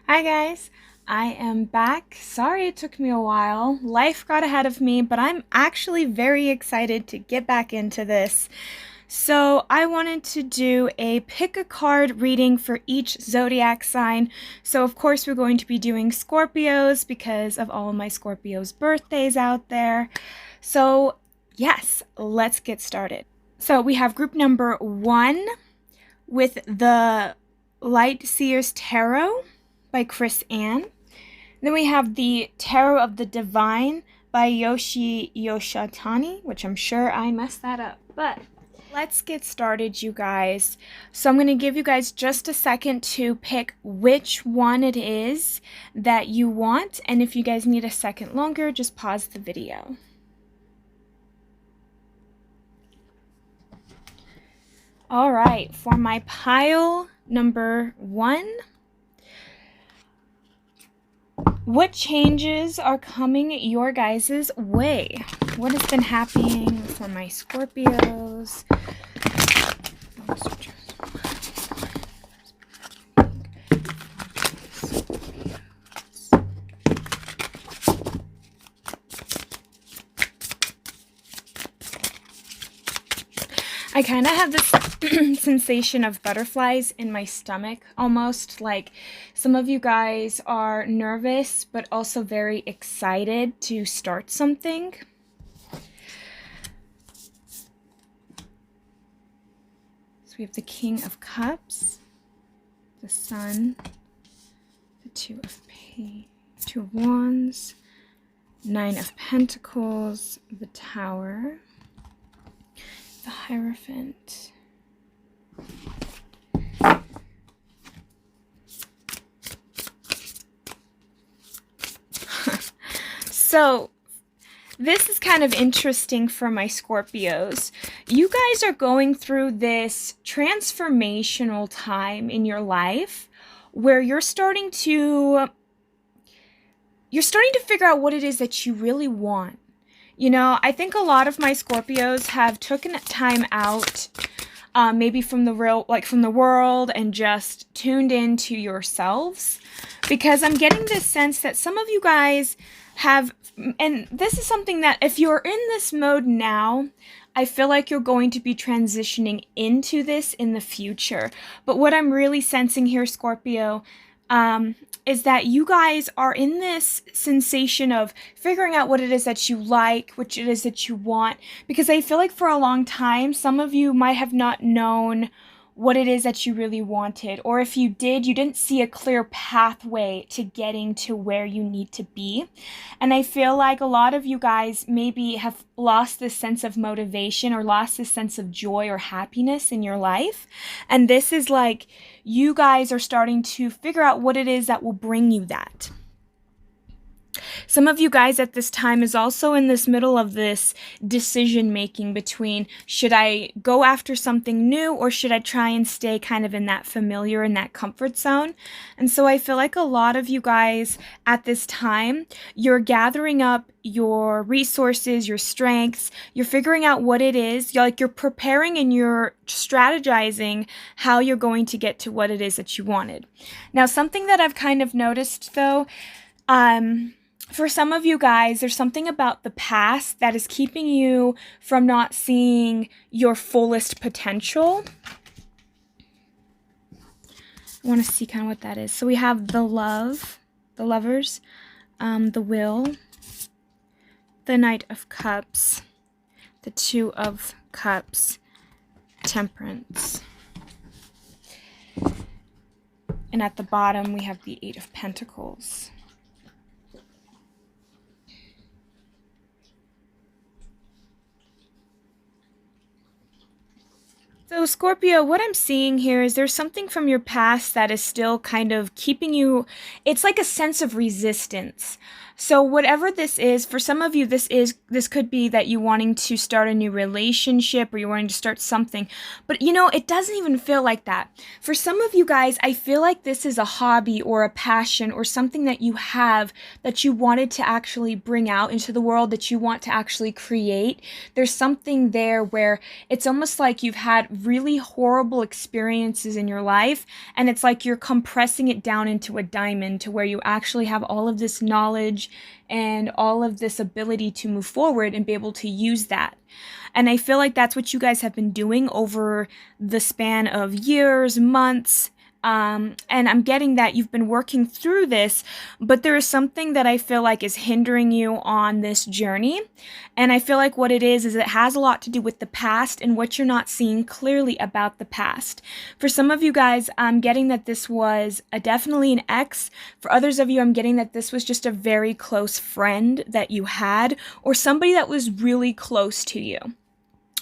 Hi guys, I am back. Sorry it took me a while. Life got ahead of me, but I'm actually very excited to get back into this. So I wanted to do a pick a card reading for each zodiac sign. So of course we're going to be doing Scorpios because of all of my Scorpios birthdays out there. So yes, let's get started. So we have group number 1 with the Light Seers Tarot by Chris Ann. Then we have the Tarot of the Divine by Yoshi Yoshatani, which I'm sure I messed that up, but let's get started, you guys. So I'm going to give you guys just a second to pick which one it is that you want, and if you guys need a second longer, just pause the video. All right, for my pile number 1, what changes are coming your guys' way? What has been happening for my Scorpios? I kind of have this sensation of butterflies in my stomach, almost like some of you guys are nervous but also very excited to start something. So we have the King of Cups, the Sun, the Two of Wands, Nine of Pentacles, the Tower, the Hierophant, so this is kind of interesting for my Scorpios. You guys are going through this transformational time in your life where you're starting to figure out what it is that you really want. You know, I think a lot of my Scorpios have taken time out, maybe from the world, and just tuned into yourselves, because I'm getting this sense that some of you guys have, and this is something that if you're in this mode now, I feel like you're going to be transitioning into this in the future. But what I'm really sensing here, Scorpio, is that you guys are in this sensation of figuring out what it is that you like, what it is that you want, because I feel like for a long time, some of you might have not known what it is that you really wanted, or if you did, you didn't see a clear pathway to getting to where you need to be. And I feel like a lot of you guys maybe have lost this sense of motivation or lost this sense of joy or happiness in your life. And this is like you guys are starting to figure out what it is that will bring you that. Some of you guys at this time is also in this middle of this decision making between, should I go after something new or should I try and stay kind of in that familiar, in that comfort zone? And so I feel like a lot of you guys at this time, you're gathering up your resources, your strengths, you're figuring out what it is, you're preparing and you're strategizing how you're going to get to what it is that you wanted. Now, something that I've kind of noticed though, for some of you guys, there's something about the past that is keeping you from not seeing your fullest potential. I want to see kind of what that is. So we have the Lovers, the Will, the Knight of Cups, the Two of Cups, Temperance. And at the bottom, we have the Eight of Pentacles. So Scorpio, what I'm seeing here is there's something from your past that is still kind of keeping you, it's like a sense of resistance. So whatever this is, for some of you, this could be that you wanting to start a new relationship or you're wanting to start something. But you know, it doesn't even feel like that. For some of you guys, I feel like this is a hobby or a passion or something that you have that you wanted to actually bring out into the world, that you want to actually create. There's something there where it's almost like you've had really horrible experiences in your life, and it's like you're compressing it down into a diamond to where you actually have all of this knowledge and all of this ability to move forward and be able to use that. And I feel like that's what you guys have been doing over the span of years, months. And I'm getting that you've been working through this, but there is something that I feel like is hindering you on this journey. And I feel like what it is it has a lot to do with the past and what you're not seeing clearly about the past. For some of you guys, I'm getting that this was definitely an ex. For others of you, I'm getting that this was just a very close friend that you had, or somebody that was really close to you.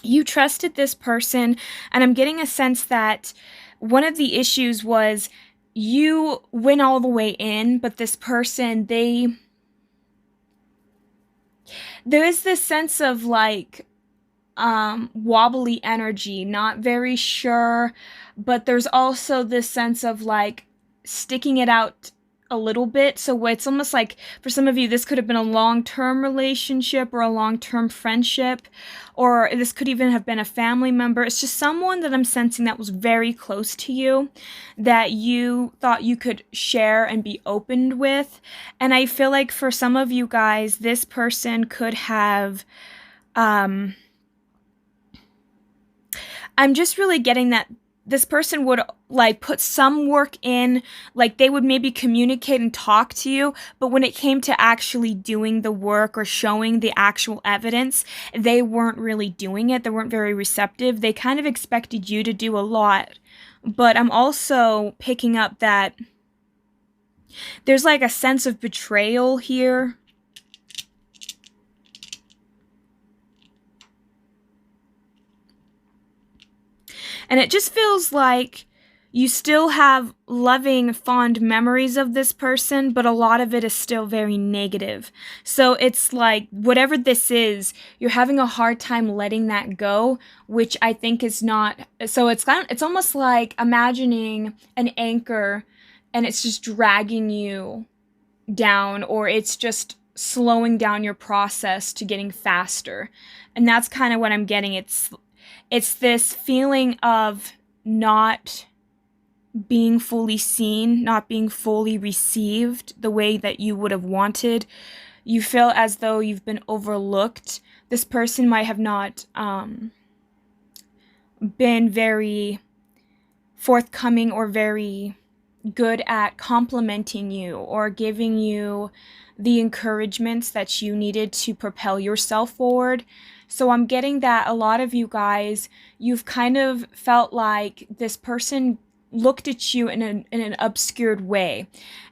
You trusted this person, and I'm getting a sense that one of the issues was you went all the way in, but this person, there is this sense of like wobbly energy, not very sure, but there's also this sense of like sticking it out a little bit. So it's almost like for some of you, this could have been a long-term relationship or a long-term friendship, or this could even have been a family member. It's just someone that I'm sensing that was very close to you, that you thought you could share and be open with. And I feel like for some of you guys, this person could have, I'm just really getting that this person would like put some work in, like they would maybe communicate and talk to you, but when it came to actually doing the work or showing the actual evidence, they weren't really doing it. They weren't very receptive. They kind of expected you to do a lot. But I'm also picking up that there's like a sense of betrayal here. And it just feels like you still have loving, fond memories of this person, but a lot of it is still very negative. So it's like, whatever this is, you're having a hard time letting that go, which I think is not... So it's almost like imagining an anchor, and it's just dragging you down, or it's just slowing down your process to getting faster. And that's kind of what I'm getting. It's this feeling of not being fully seen, not being fully received the way that you would have wanted. You feel as though you've been overlooked. This person might have not been very forthcoming or very good at complimenting you or giving you the encouragements that you needed to propel yourself forward. So I'm getting that a lot of you guys, you've kind of felt like this person looked at you in an obscured way.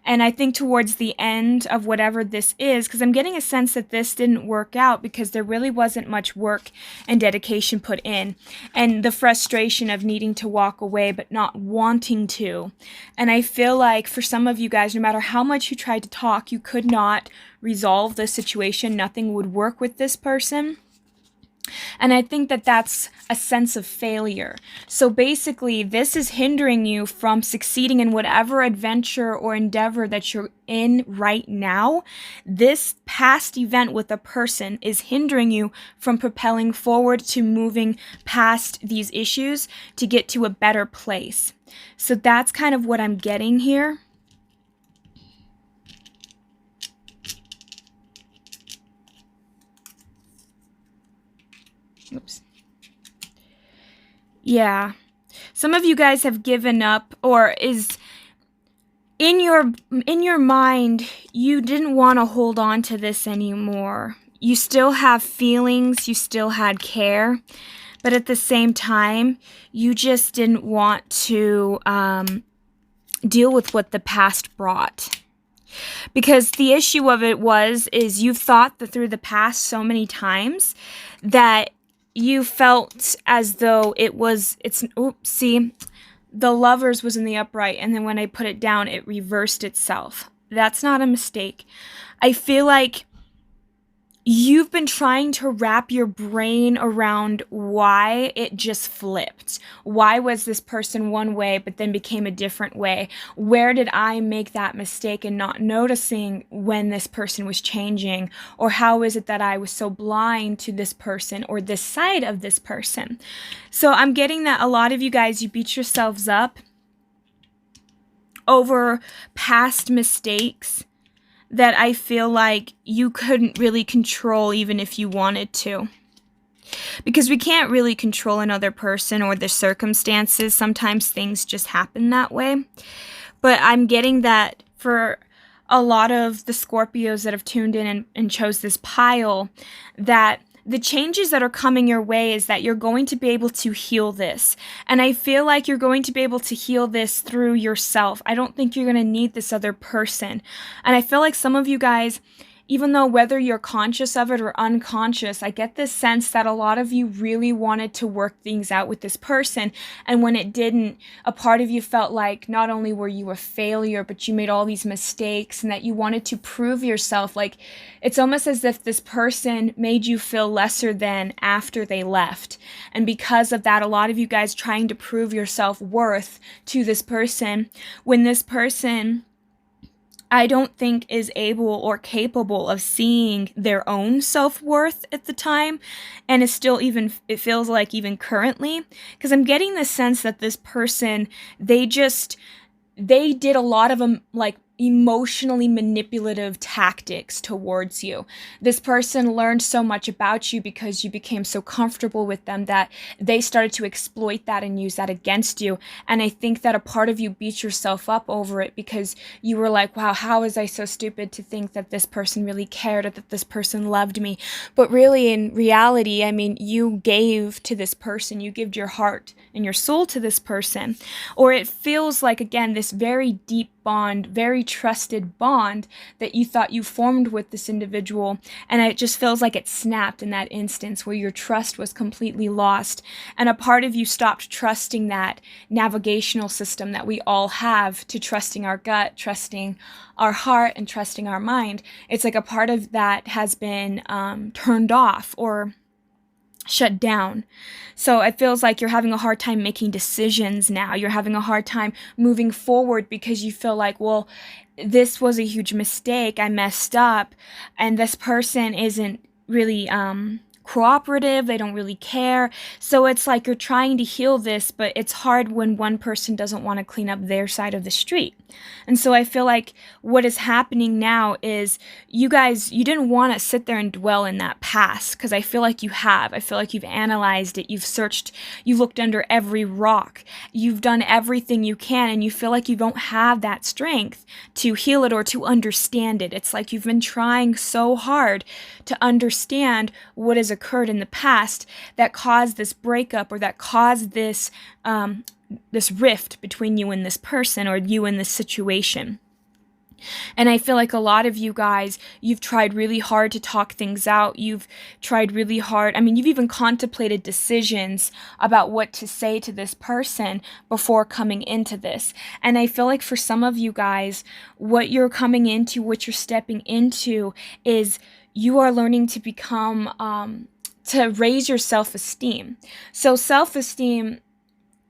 And I think towards the end of whatever this is, because I'm getting a sense that this didn't work out because there really wasn't much work and dedication put in, and the frustration of needing to walk away but not wanting to. And I feel like for some of you guys, no matter how much you tried to talk, you could not resolve the situation. Nothing would work with this person. And I think that that's a sense of failure. So basically, this is hindering you from succeeding in whatever adventure or endeavor that you're in right now. This past event with a person is hindering you from propelling forward to moving past these issues to get to a better place. So that's kind of what I'm getting here. Oops. Yeah. Some of you guys have given up, or is in your mind, you didn't want to hold on to this anymore. You still have feelings, you still had care, but at the same time, you just didn't want to deal with what the past brought. Because the issue of it is you've thought that through the past so many times that you felt as though see, the Lovers was in the upright, and then when I put it down, it reversed itself. That's not a mistake. I feel like you've been trying to wrap your brain around why it just flipped. Why was this person one way but then became a different way? Where did I make that mistake in not noticing when this person was changing? Or how is it that I was so blind to this person or this side of this person? So I'm getting that a lot of you guys, you beat yourselves up over past mistakes that I feel like you couldn't really control even if you wanted to. Because we can't really control another person or the circumstances. Sometimes things just happen that way. But I'm getting that for a lot of the Scorpios that have tuned in and chose this pile, that the changes that are coming your way is that you're going to be able to heal this. And I feel like you're going to be able to heal this through yourself. I don't think you're going to need this other person. And I feel like some of you guys, even though whether you're conscious of it or unconscious, I get this sense that a lot of you really wanted to work things out with this person. And when it didn't, a part of you felt like not only were you a failure, but you made all these mistakes and that you wanted to prove yourself. Like, it's almost as if this person made you feel lesser than after they left. And because of that, a lot of you guys trying to prove your self-worth to this person, when this person, I don't think, is able or capable of seeing their own self-worth at the time, and is still, even, it feels like even currently, because I'm getting the sense that this person, they did a lot of like emotionally manipulative tactics towards you. This person learned so much about you because you became so comfortable with them that they started to exploit that and use that against you. And I think that a part of you beat yourself up over it because you were like, wow, how was I so stupid to think that this person really cared or that this person loved me? But really, in reality, I mean, you gave to this person, you gave your heart and your soul to this person. Or it feels like, again, this very deep bond, very trusted bond that you thought you formed with this individual, and it just feels like it snapped in that instance where your trust was completely lost, and a part of you stopped trusting that navigational system that we all have to trusting our gut, trusting our heart, and trusting our mind. It's like a part of that has been turned off or shut down. So it feels like you're having a hard time making decisions now. You're having a hard time moving forward because you feel like, well, this was a huge mistake. I messed up, and this person isn't really cooperative. They don't really care. So it's like you're trying to heal this, but it's hard when one person doesn't want to clean up their side of the street. And so I feel like what is happening now is you guys, you didn't want to sit there and dwell in that past, because I feel like you have. I feel like you've analyzed it, you've searched, you've looked under every rock, you've done everything you can, and you feel like you don't have that strength to heal it or to understand it. It's like you've been trying so hard to understand what has occurred in the past that caused this breakup or that caused this this rift between you and this person or you and this situation. And I feel like a lot of you guys, you've tried really hard to talk things out. You've tried really hard. I mean, you've even contemplated decisions about what to say to this person before coming into this. And I feel like for some of you guys, what you're coming into, what you're stepping into is you are learning to become, to raise your self-esteem. So self-esteem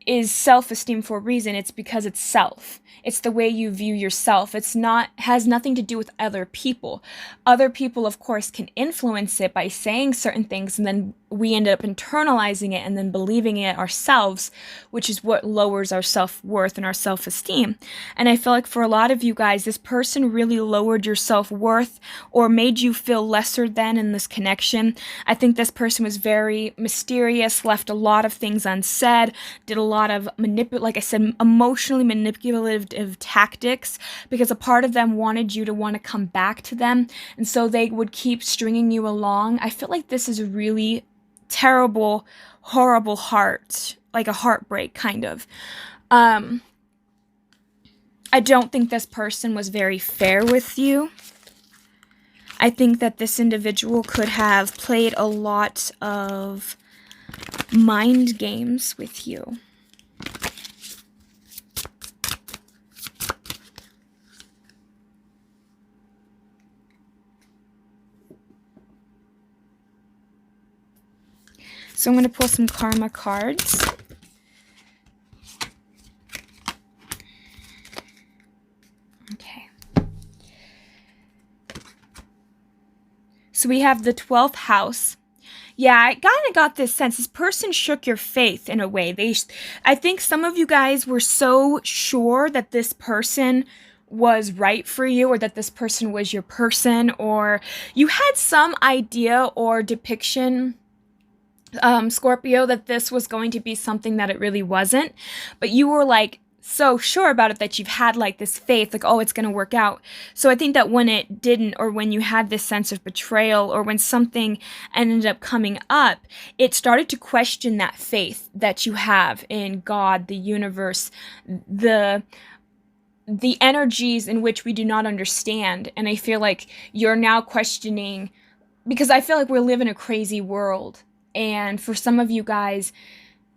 is self-esteem for a reason. It's because it's self. It's the way you view yourself. It's not, has nothing to do with other people. Other people, of course, can influence it by saying certain things, and then we end up internalizing it and then believing it ourselves, which is what lowers our self-worth and our self-esteem. And I feel like for a lot of you guys, this person really lowered your self-worth or made you feel lesser than in this connection. I think this person was very mysterious, left a lot of things unsaid, did a lot of like I said, emotionally manipulative tactics, because a part of them wanted you to want to come back to them, and so they would keep stringing you along. I feel like this is a really terrible, horrible heart, like a heartbreak kind of. I don't think this person was very fair with you. I think that this individual could have played a lot of mind games with you. So I'm going to pull some karma cards. Okay. So we have the 12th house. Yeah, I kind of got this sense. This person shook your faith in a way. I think some of you guys were so sure that this person was right for you, or that this person was your person, or you had some idea or depiction, Scorpio, that this was going to be something that it really wasn't. But you were like so sure about it that you've had like this faith, like, oh, it's going to work out. So I think that when it didn't, or when you had this sense of betrayal, or when something ended up coming up, it started to question that faith that you have in God, the universe, the energies in which we do not understand. And I feel like you're now questioning, because I feel like we live in a crazy world. And for some of you guys,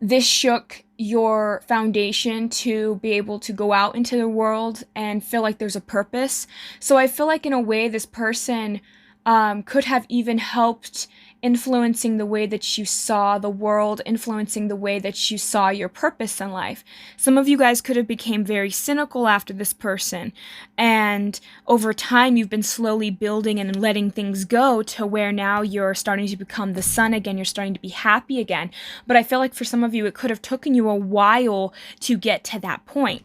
this shook your foundation to be able to go out into the world and feel like there's a purpose. So I feel like in a way this person could have even helped influencing the way that you saw the world, influencing the way that you saw your purpose in life. Some of you guys could have became very cynical after this person, and over time you've been slowly building and letting things go to where now you're starting to become the sun again, you're starting to be happy again. But I feel like for some of you it could have taken you a while to get to that point.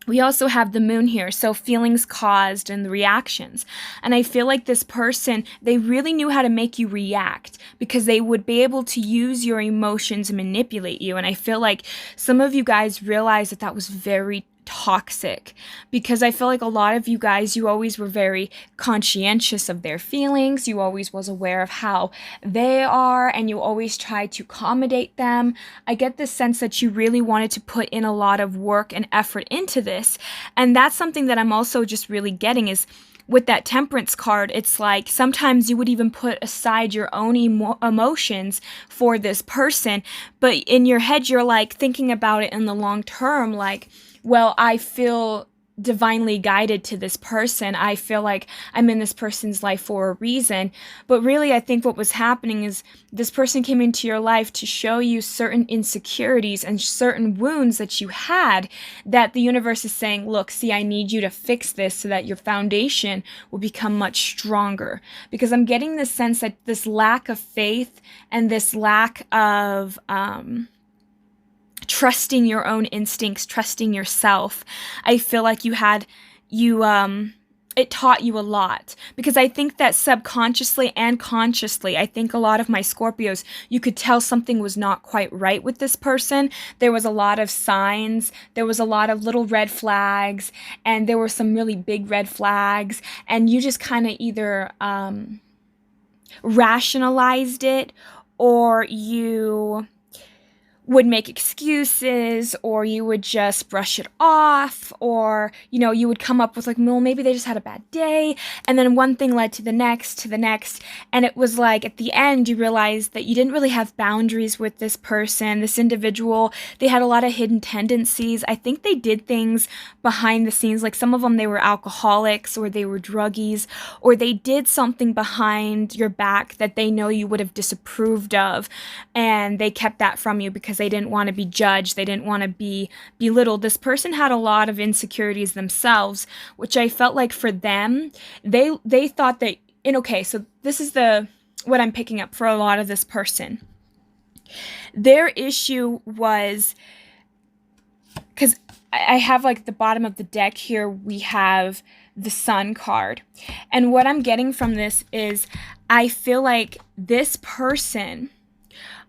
We also have the moon here, so feelings caused and the reactions. And I feel like this person, they really knew how to make you react, because they would be able to use your emotions and manipulate you. And I feel like some of you guys realized that that was very toxic, because I feel like a lot of you guys, you always were very conscientious of their feelings. You always was aware of how they are, and you always tried to accommodate them. I get the sense that you really wanted to put in a lot of work and effort into this. And that's something that I'm also just really getting is with that Temperance card, it's like sometimes you would even put aside your own emotions for this person, but in your head you're like thinking about it in the long term, like, well, I feel divinely guided to this person. I feel like I'm in this person's life for a reason. But really, I think what was happening is this person came into your life to show you certain insecurities and certain wounds that you had, that the universe is saying, look, see, I need you to fix this so that your foundation will become much stronger. Because I'm getting the sense that this lack of faith and this lack of trusting your own instincts, trusting yourself, I feel like it taught you a lot. Because I think that subconsciously and consciously, I think a lot of my Scorpios, you could tell something was not quite right with this person. There was a lot of signs, there was a lot of little red flags, and there were some really big red flags, and you just kind of either rationalized it, or you would make excuses, or you would just brush it off, or, you know, you would come up with like, well, maybe they just had a bad day, and then one thing led to the next, and it was like, at the end, you realized that you didn't really have boundaries with this person, this individual. They had a lot of hidden tendencies. I think they did things behind the scenes, like some of them, they were alcoholics, or they were druggies, or they did something behind your back that they know you would have disapproved of, and they kept that from you because they didn't want to be judged, they didn't want to be belittled. This person had a lot of insecurities themselves, which I felt like for them, they thought that, and okay, so this is what I'm picking up for a lot of this person. Their issue was, because I have like the bottom of the deck here, we have the Sun card. And what I'm getting from this is, I feel like this person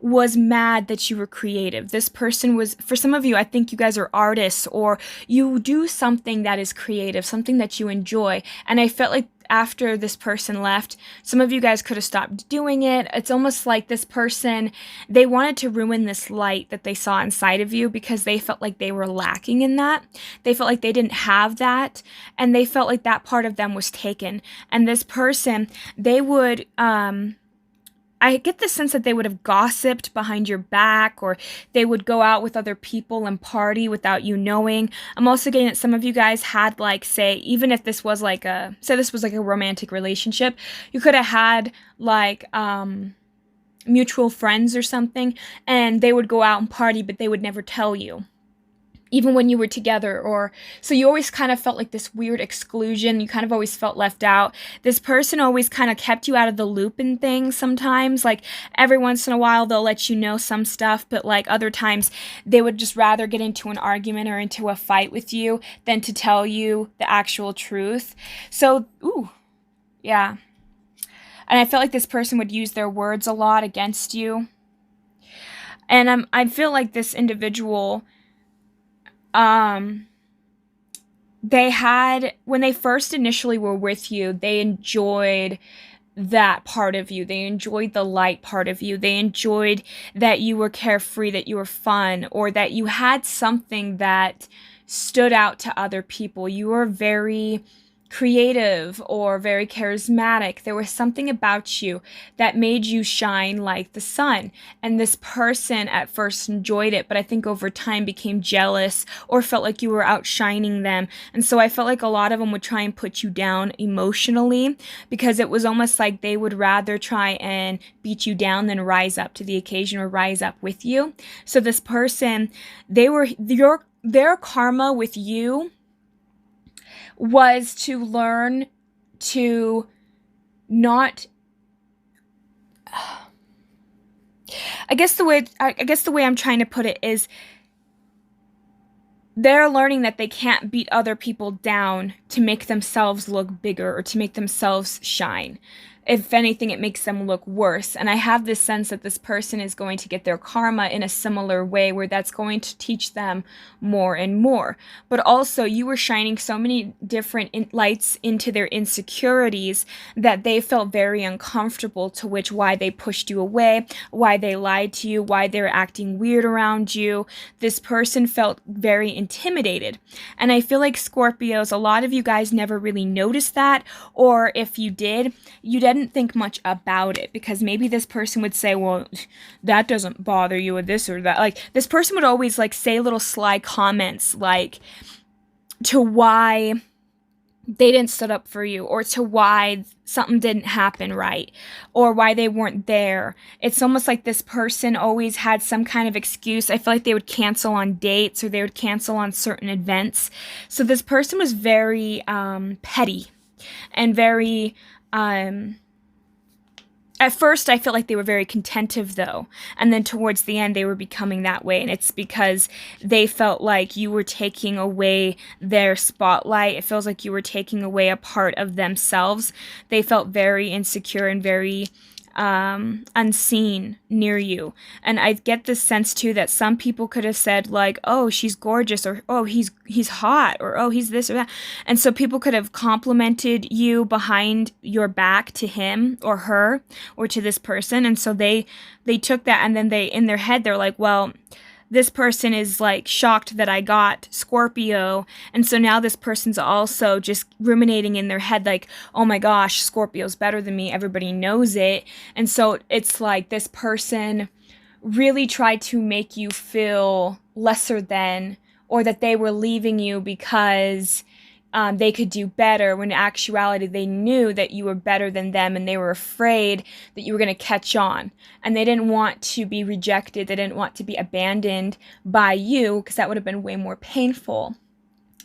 was mad that you were creative. This person was, for some of you, I think you guys are artists, or you do something that is creative, something that you enjoy. And I felt like after this person left, some of you guys could have stopped doing it. It's almost like this person, they wanted to ruin this light that they saw inside of you, because they felt like they were lacking in that. They felt like they didn't have that, and they felt like that part of them was taken. And this person, they would, I get the sense that they would have gossiped behind your back, or they would go out with other people and party without you knowing. I'm also getting that some of you guys had, like, say, even if this was like say this was like a romantic relationship, you could have had like mutual friends or something, and they would go out and party, but they would never tell you, even when you were together. Or so you always kind of felt like this weird exclusion. You kind of always felt left out. This person always kind of kept you out of the loop in things sometimes. Like every once in a while they'll let you know some stuff, but like other times they would just rather get into an argument or into a fight with you than to tell you the actual truth. So yeah. And I felt like this person would use their words a lot against you. And I feel like this individual, they had, when they first initially were with you, they enjoyed that part of you. They enjoyed the light part of you. They enjoyed that you were carefree, that you were fun, or that you had something that stood out to other people. You were very creative or very charismatic. There was something about you that made you shine like the sun. And this person at first enjoyed it, but I think over time became jealous or felt like you were outshining them. And so I felt like a lot of them would try and put you down emotionally, because it was almost like they would rather try and beat you down than rise up to the occasion or rise up with you. So this person, their karma with you was to learn to not, I guess the way I'm trying to put it is, they're learning that they can't beat other people down to make themselves look bigger or to make themselves shine. If anything, it makes them look worse. And I have this sense that this person is going to get their karma in a similar way, where that's going to teach them more and more. But also, you were shining so many different lights into their insecurities that they felt very uncomfortable, to which why they pushed you away, why they lied to you, why they were acting weird around you. This person felt very intimidated. And I feel like Scorpios, a lot of you guys never really noticed that, or if you did, you didn't think much about it, because maybe this person would say, well, that doesn't bother you, or this or that. Like, this person would always like say little sly comments like to why they didn't stood up for you, or to why something didn't happen right, or why they weren't there. It's almost like this person always had some kind of excuse. I feel like they would cancel on dates, or they would cancel on certain events. So this person was very petty and very at first, I felt like they were very contentive, though. And then towards the end, they were becoming that way. And it's because they felt like you were taking away their spotlight. It feels like you were taking away a part of themselves. They felt very insecure and very unseen near you. And I get this sense too that some people could have said like, oh, she's gorgeous, or oh, he's hot, or oh, he's this or that. And so people could have complimented you behind your back to him or her or to this person. And so they took that, and then they, in their head, they're like, well, this person is like shocked that I got Scorpio, and so now this person's also just ruminating in their head like, oh my gosh, Scorpio's better than me, everybody knows it. And so it's like this person really tried to make you feel lesser than, or that they were leaving you because they could do better, when in actuality they knew that you were better than them, and they were afraid that you were going to catch on, and they didn't want to be rejected. They didn't want to be abandoned by you, because that would have been way more painful.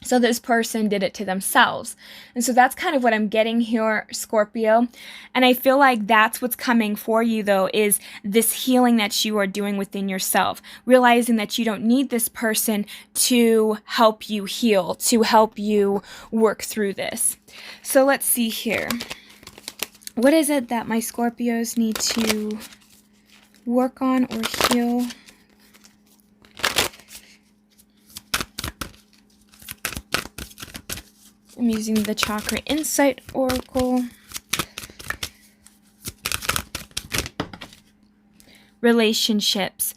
So this person did it to themselves. And so that's kind of what I'm getting here, Scorpio. And I feel like that's what's coming for you, though, is this healing that you are doing within yourself. Realizing that you don't need this person to help you heal, to help you work through this. So let's see here. What is it that my Scorpios need to work on or heal? I'm using the Chakra Insight Oracle. Relationships.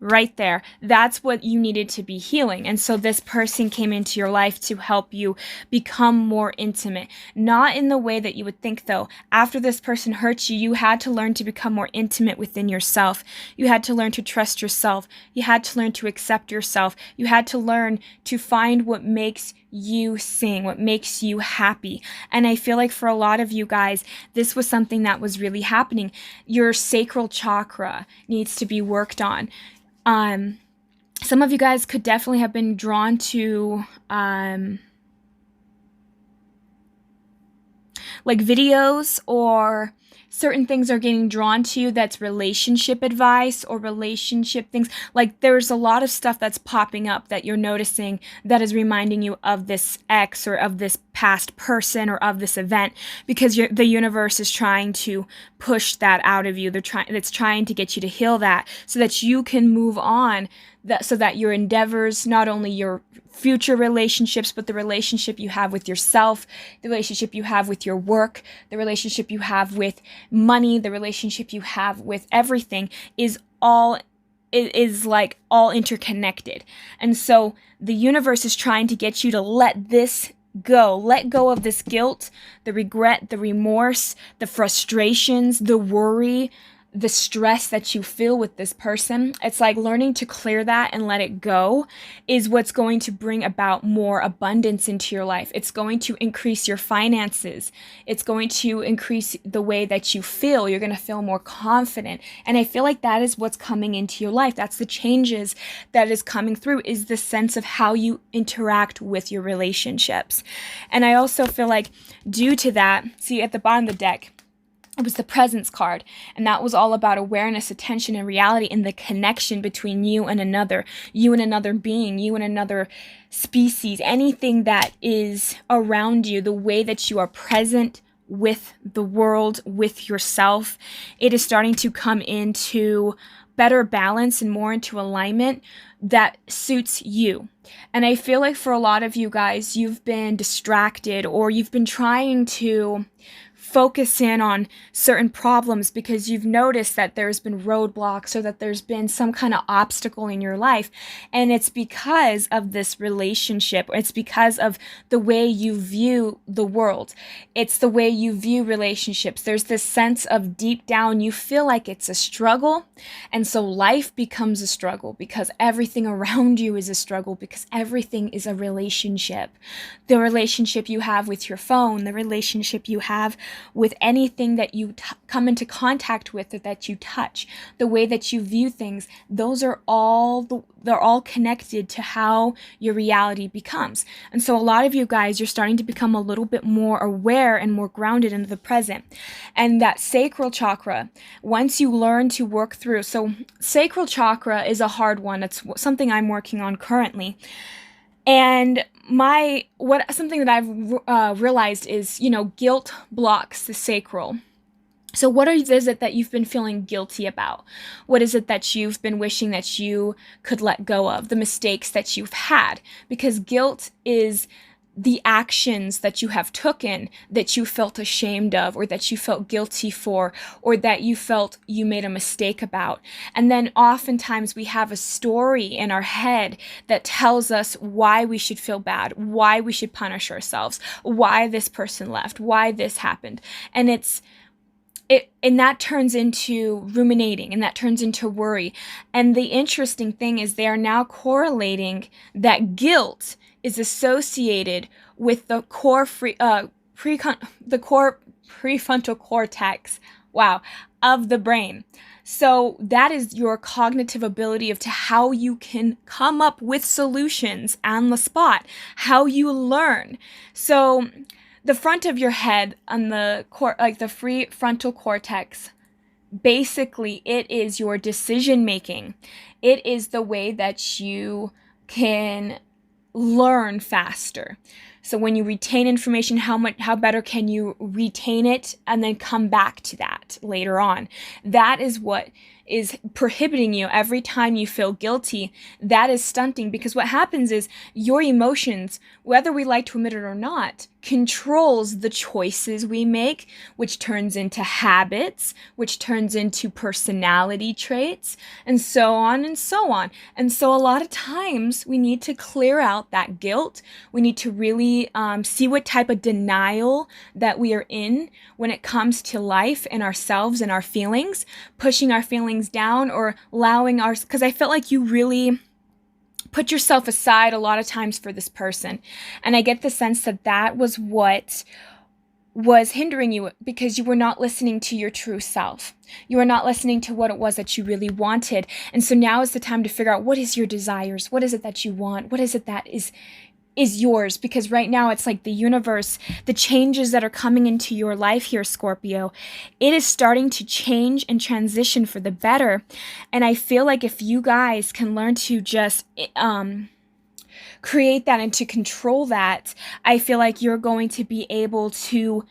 right there. That's what you needed to be healing. And so this person came into your life to help you become more intimate. Not in the way that you would think, though. After this person hurt you, you had to learn to become more intimate within yourself. You had to learn to trust yourself. You had to learn to accept yourself. You had to learn to find what makes you sing, what makes you happy. And I feel like for a lot of you guys, this was something that was really happening. Your sacral chakra needs to be worked on. Some of you guys could definitely have been drawn to like videos, or certain things are getting drawn to you that's relationship advice or relationship things. Like there's a lot of stuff that's popping up that you're noticing that is reminding you of this ex or of this past person or of this event, because the universe is trying to push that out of you. It's trying to get you to heal that so that you can move on, so that your endeavors, not only your future relationships, but the relationship you have with yourself, the relationship you have with your work, the relationship you have with money, the relationship you have with everything is like all interconnected. And so the universe is trying to get you to let this go. Let go of this guilt, the regret, the remorse, the frustrations, the worry, the stress that you feel with this person. It's like learning to clear that and let it go is what's going to bring about more abundance into your life. It's going to increase your finances. It's going to increase the way that you feel. You're going to feel more confident. And I feel like that is what's coming into your life. That's the changes that is coming through, is the sense of how you interact with your relationships. And I also feel like due to that, see at the bottom of the deck, it was the presence card, and that was all about awareness, attention, and reality, and the connection between you and another being, you and another species, anything that is around you, the way that you are present with the world, with yourself. It is starting to come into better balance and more into alignment that suits you. And I feel like for a lot of you guys, you've been distracted, or you've been trying to focus in on certain problems because you've noticed that there's been roadblocks or that there's been some kind of obstacle in your life. And it's because of this relationship. It's because of the way you view the world. It's the way you view relationships. There's this sense of deep down, you feel like it's a struggle. And so life becomes a struggle because everything around you is a struggle, because everything is a relationship. The relationship you have with your phone, the relationship you have with anything that you come into contact with or that you touch, the way that you view things, those are they're all connected to how your reality becomes. And so a lot of you guys, you're starting to become a little bit more aware and more grounded in the present. And that sacral chakra, once you learn to work through, so sacral chakra is a hard one. It's something I'm working on currently. And something that I've realized is, guilt blocks the sacral. So what is it that you've been feeling guilty about? What is it that you've been wishing that you could let go of? The mistakes that you've had? Because guilt is the actions that you have taken that you felt ashamed of, or that you felt guilty for, or that you felt you made a mistake about. And then oftentimes we have a story in our head that tells us why we should feel bad, why we should punish ourselves, why this person left, why this happened. And and that turns into ruminating, and that turns into worry. And the interesting thing is they are now correlating that guilt is associated with the core prefrontal cortex, of the brain. So that is your cognitive ability to how you can come up with solutions on the spot, how you learn. So the front of your head on the prefrontal cortex, basically it is your decision making. It is the way that you can learn faster. So when you retain information, how better can you retain it and then come back to that later on? That is what is prohibiting you every time you feel guilty. That is stunting, because what happens is your emotions, whether we like to admit it or not, controls the choices we make, which turns into habits, which turns into personality traits, and so on and so on. And so a lot of times we need to clear out that guilt. We need to really see what type of denial that we are in when it comes to life and ourselves and our feelings, pushing our feelings down or allowing ours, because I felt like you really put yourself aside a lot of times for this person. And I get the sense that that was what was hindering you, because you were not listening to your true self. You were not listening to what it was that you really wanted. And so now is the time to figure out, what is your desires? What is it that you want? What is it that is yours? Because right now it's like the universe, the changes that are coming into your life here, Scorpio, it is starting to change and transition for the better. And I feel like if you guys can learn to just create that and to control that, I feel like you're going to be able to,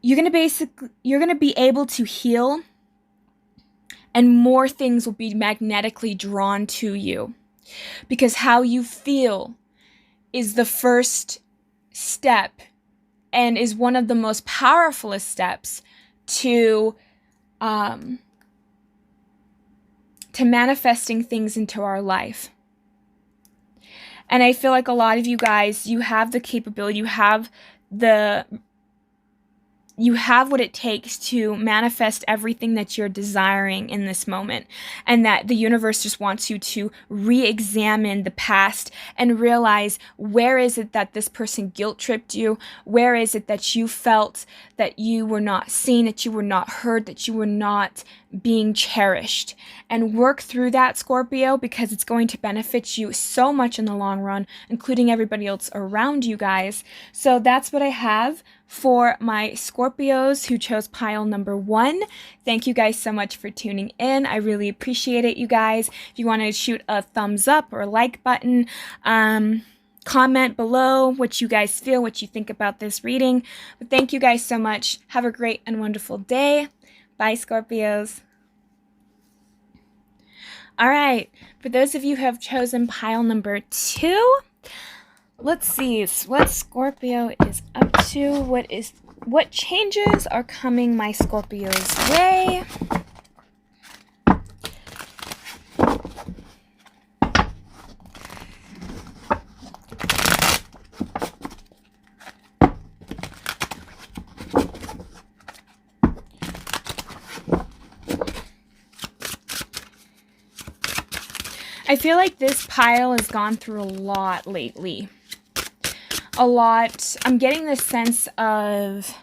you're going to be able to heal, and more things will be magnetically drawn to you. Because how you feel is the first step and is one of the most powerful steps to manifesting things into our life. And I feel like a lot of you guys, you have the capability, you have what it takes to manifest everything that you're desiring in this moment. And that the universe just wants you to re-examine the past and realize, where is it that this person guilt-tripped you? Where is it that you felt that you were not seen, that you were not heard, that you were not being cherished? And work through that, Scorpio, because it's going to benefit you so much in the long run, including everybody else around you guys. So that's what I have for my Scorpios who chose pile number 1. Thank you guys so much for tuning in. I really appreciate it, you guys. If you want to shoot a thumbs up or like button, comment below what you guys feel, what you think about this reading. But thank you guys so much. Have a great and wonderful day. Bye, Scorpios. All right, for those of you who have chosen pile number 2, let's see what Scorpio is up to. What changes are coming my Scorpio's way? I feel like this pile has gone through a lot lately. A lot. I'm getting this sense of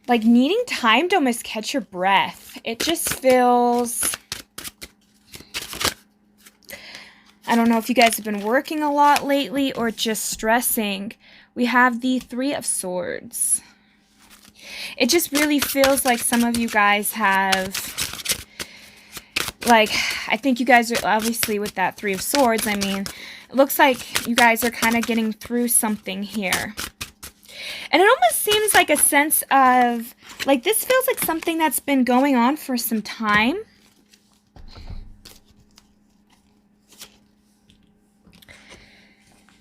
like needing time to almost catch your breath. It just feels, I don't know if you guys have been working a lot lately or just stressing. We have the 3 of Swords. It just really feels like some of you guys have, like, I think you guys are obviously with that 3 of Swords. I mean, it looks like you guys are kind of getting through something here. And it almost seems like a sense of, like, this feels like something that's been going on for some time.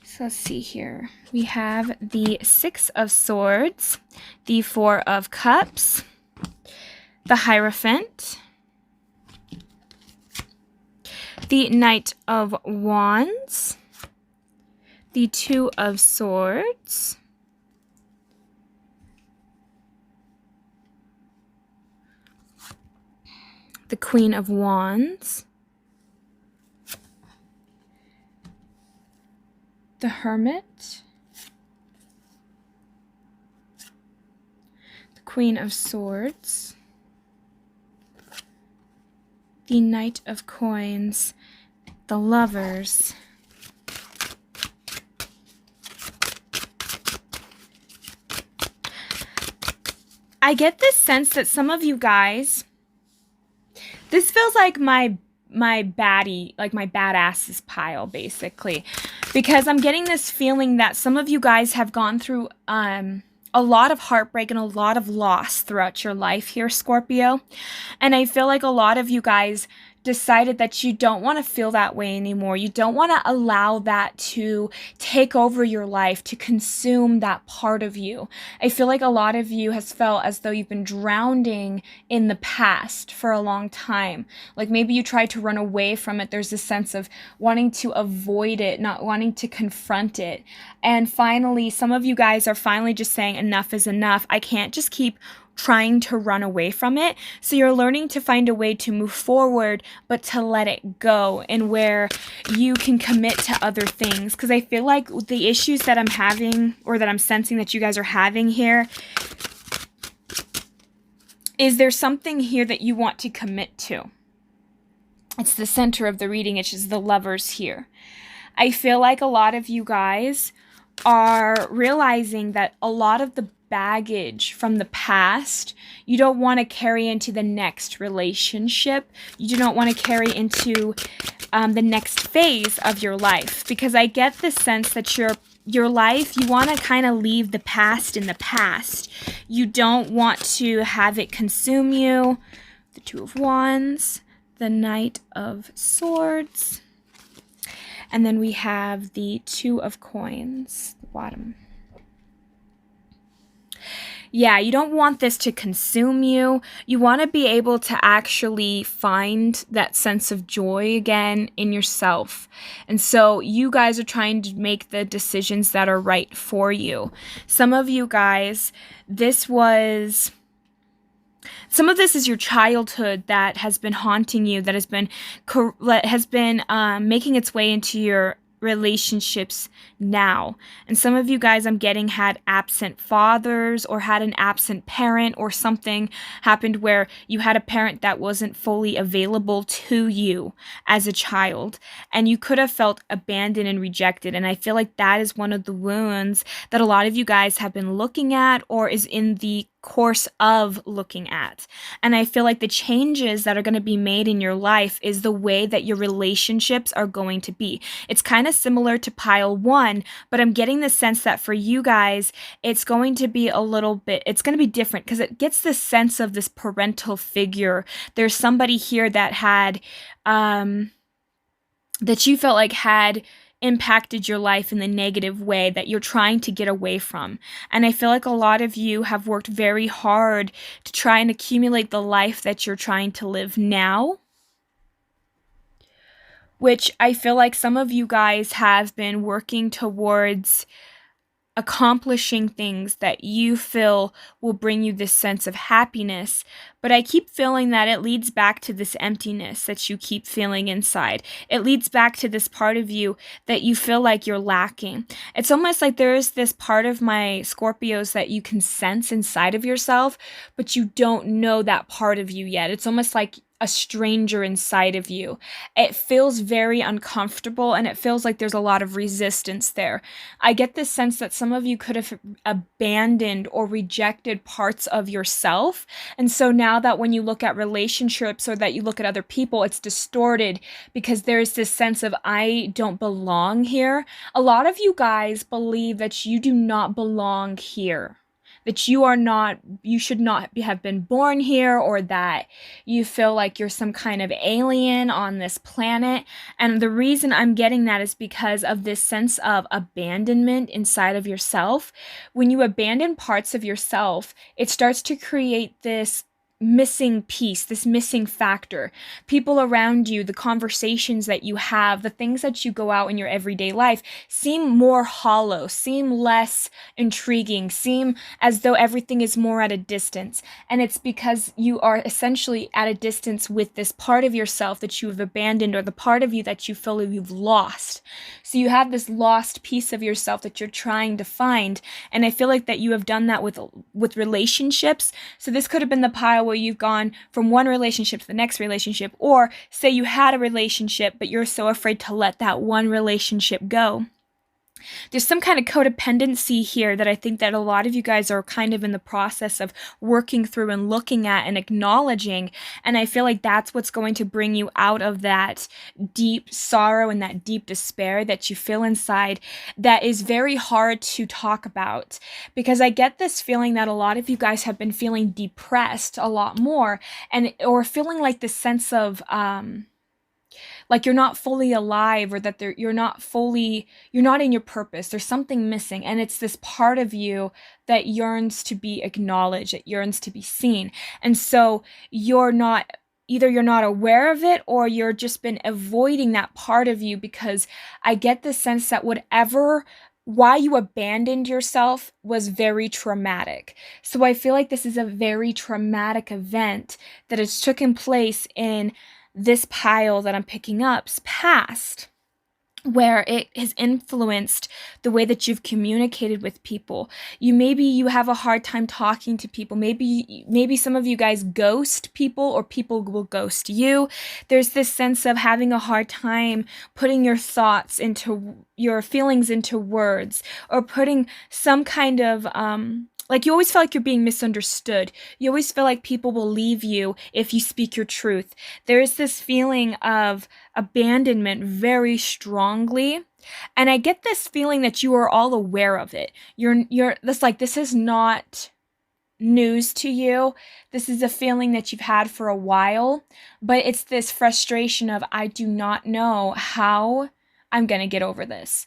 So let's see here. We have the 6 of Swords, the 4 of Cups, the Hierophant, the Knight of Wands, the 2 of Swords, the Queen of Wands, the Hermit, the Queen of Swords, the Knight of Coins, the Lovers, I get this sense that some of you guys, this feels like my baddie, like my badasses pile, basically, because I'm getting this feeling that some of you guys have gone through a lot of heartbreak and a lot of loss throughout your life here, Scorpio. And I feel like a lot of you guys decided that you don't want to feel that way anymore. You don't want to allow that to take over your life, to consume that part of you. I feel like a lot of you has felt as though you've been drowning in the past for a long time. Like maybe you tried to run away from it. There's this sense of wanting to avoid it, not wanting to confront it. And finally, some of you guys are finally just saying enough is enough. I can't just keep trying to run away from it. So you're learning to find a way to move forward, but to let it go, and where you can commit to other things. Because I feel like the issues that I'm having, or that I'm sensing that you guys are having here, is there something here that you want to commit to. It's the center of the reading, which is the Lovers here. I feel like a lot of you guys are realizing that a lot of the baggage from the past you don't want to carry into the next relationship. You do not want to carry into the next phase of your life, because I get the sense that your life, you want to kind of leave the past in the past. You don't want to have it consume you. The Two of Wands, the Knight of Swords, and then we have the Two of Coins, the bottom. Yeah, you don't want this to consume you. You want to be able to actually find that sense of joy again in yourself. And so you guys are trying to make the decisions that are right for you. Some of you guys, some of this is your childhood that has been haunting you, that has been making its way into your relationships now. And some of you guys, I'm getting, had absent fathers, or had an absent parent, or something happened where you had a parent that wasn't fully available to you as a child, and you could have felt abandoned and rejected. And I feel like that is one of the wounds that a lot of you guys have been looking at, or is in the course of looking at. And I feel like the changes that are going to be made in your life is the way that your relationships are going to be. It's kind of similar to pile one, but I'm getting the sense that for you guys, it's going to be it's going to be different, because it gets the sense of this parental figure. There's somebody here that had, that you felt like had impacted your life in the negative way, that you're trying to get away from. And I feel like a lot of you have worked very hard to try and accumulate the life that you're trying to live now, which I feel like some of you guys have been working towards accomplishing things that you feel will bring you this sense of happiness. But I keep feeling that it leads back to this emptiness that you keep feeling inside. It leads back to this part of you that you feel like you're lacking. It's almost like there is this part of my Scorpios that you can sense inside of yourself, but you don't know that part of you yet. It's almost like a stranger inside of you. It feels very uncomfortable, and it feels like there's a lot of resistance there. I get this sense that some of you could have abandoned or rejected parts of yourself. And so now that when you look at relationships, or that you look at other people, it's distorted, because there's this sense of, I don't belong here. A lot of you guys believe that you do not belong here, that you should not have been born here, or that you feel like you're some kind of alien on this planet. And the reason I'm getting that is because of this sense of abandonment inside of yourself. When you abandon parts of yourself, it starts to create this missing piece, this missing factor. People around you, the conversations that you have, the things that you go out in your everyday life seem more hollow, seem less intriguing, seem as though everything is more at a distance. And it's because you are essentially at a distance with this part of yourself that you have abandoned, or the part of you that you feel you've lost. So you have this lost piece of yourself that you're trying to find. And I feel like that you have done that with relationships. So this could have been the pile where you've gone from one relationship to the next relationship, or say you had a relationship, but you're so afraid to let that one relationship go there's some kind of codependency here that I think that a lot of you guys are kind of in the process of working through and looking at and acknowledging. And I feel like that's what's going to bring you out of that deep sorrow and that deep despair that you feel inside, that is very hard to talk about. Because I get this feeling that a lot of you guys have been feeling depressed a lot more, and or feeling like this sense of like you're not fully alive, or that you're not in your purpose. There's something missing, and it's this part of you that yearns to be acknowledged, that yearns to be seen. And so you're not aware of it, or you're just been avoiding that part of you, because I get the sense that why you abandoned yourself was very traumatic. So I feel like this is a very traumatic event that has taken place in this pile that I'm picking up's past, where it has influenced the way that you've communicated with people. Maybe you have a hard time talking to people. Maybe some of you guys ghost people, or people will ghost you. There's this sense of having a hard time putting your thoughts your feelings into words, or putting some kind of like, you always feel like you're being misunderstood. You always feel like people will leave you if you speak your truth. There is this feeling of abandonment very strongly. And I get this feeling that you are all aware of it. This is not news to you. This is a feeling that you've had for a while, but it's this frustration of, I do not know how I'm going to get over this.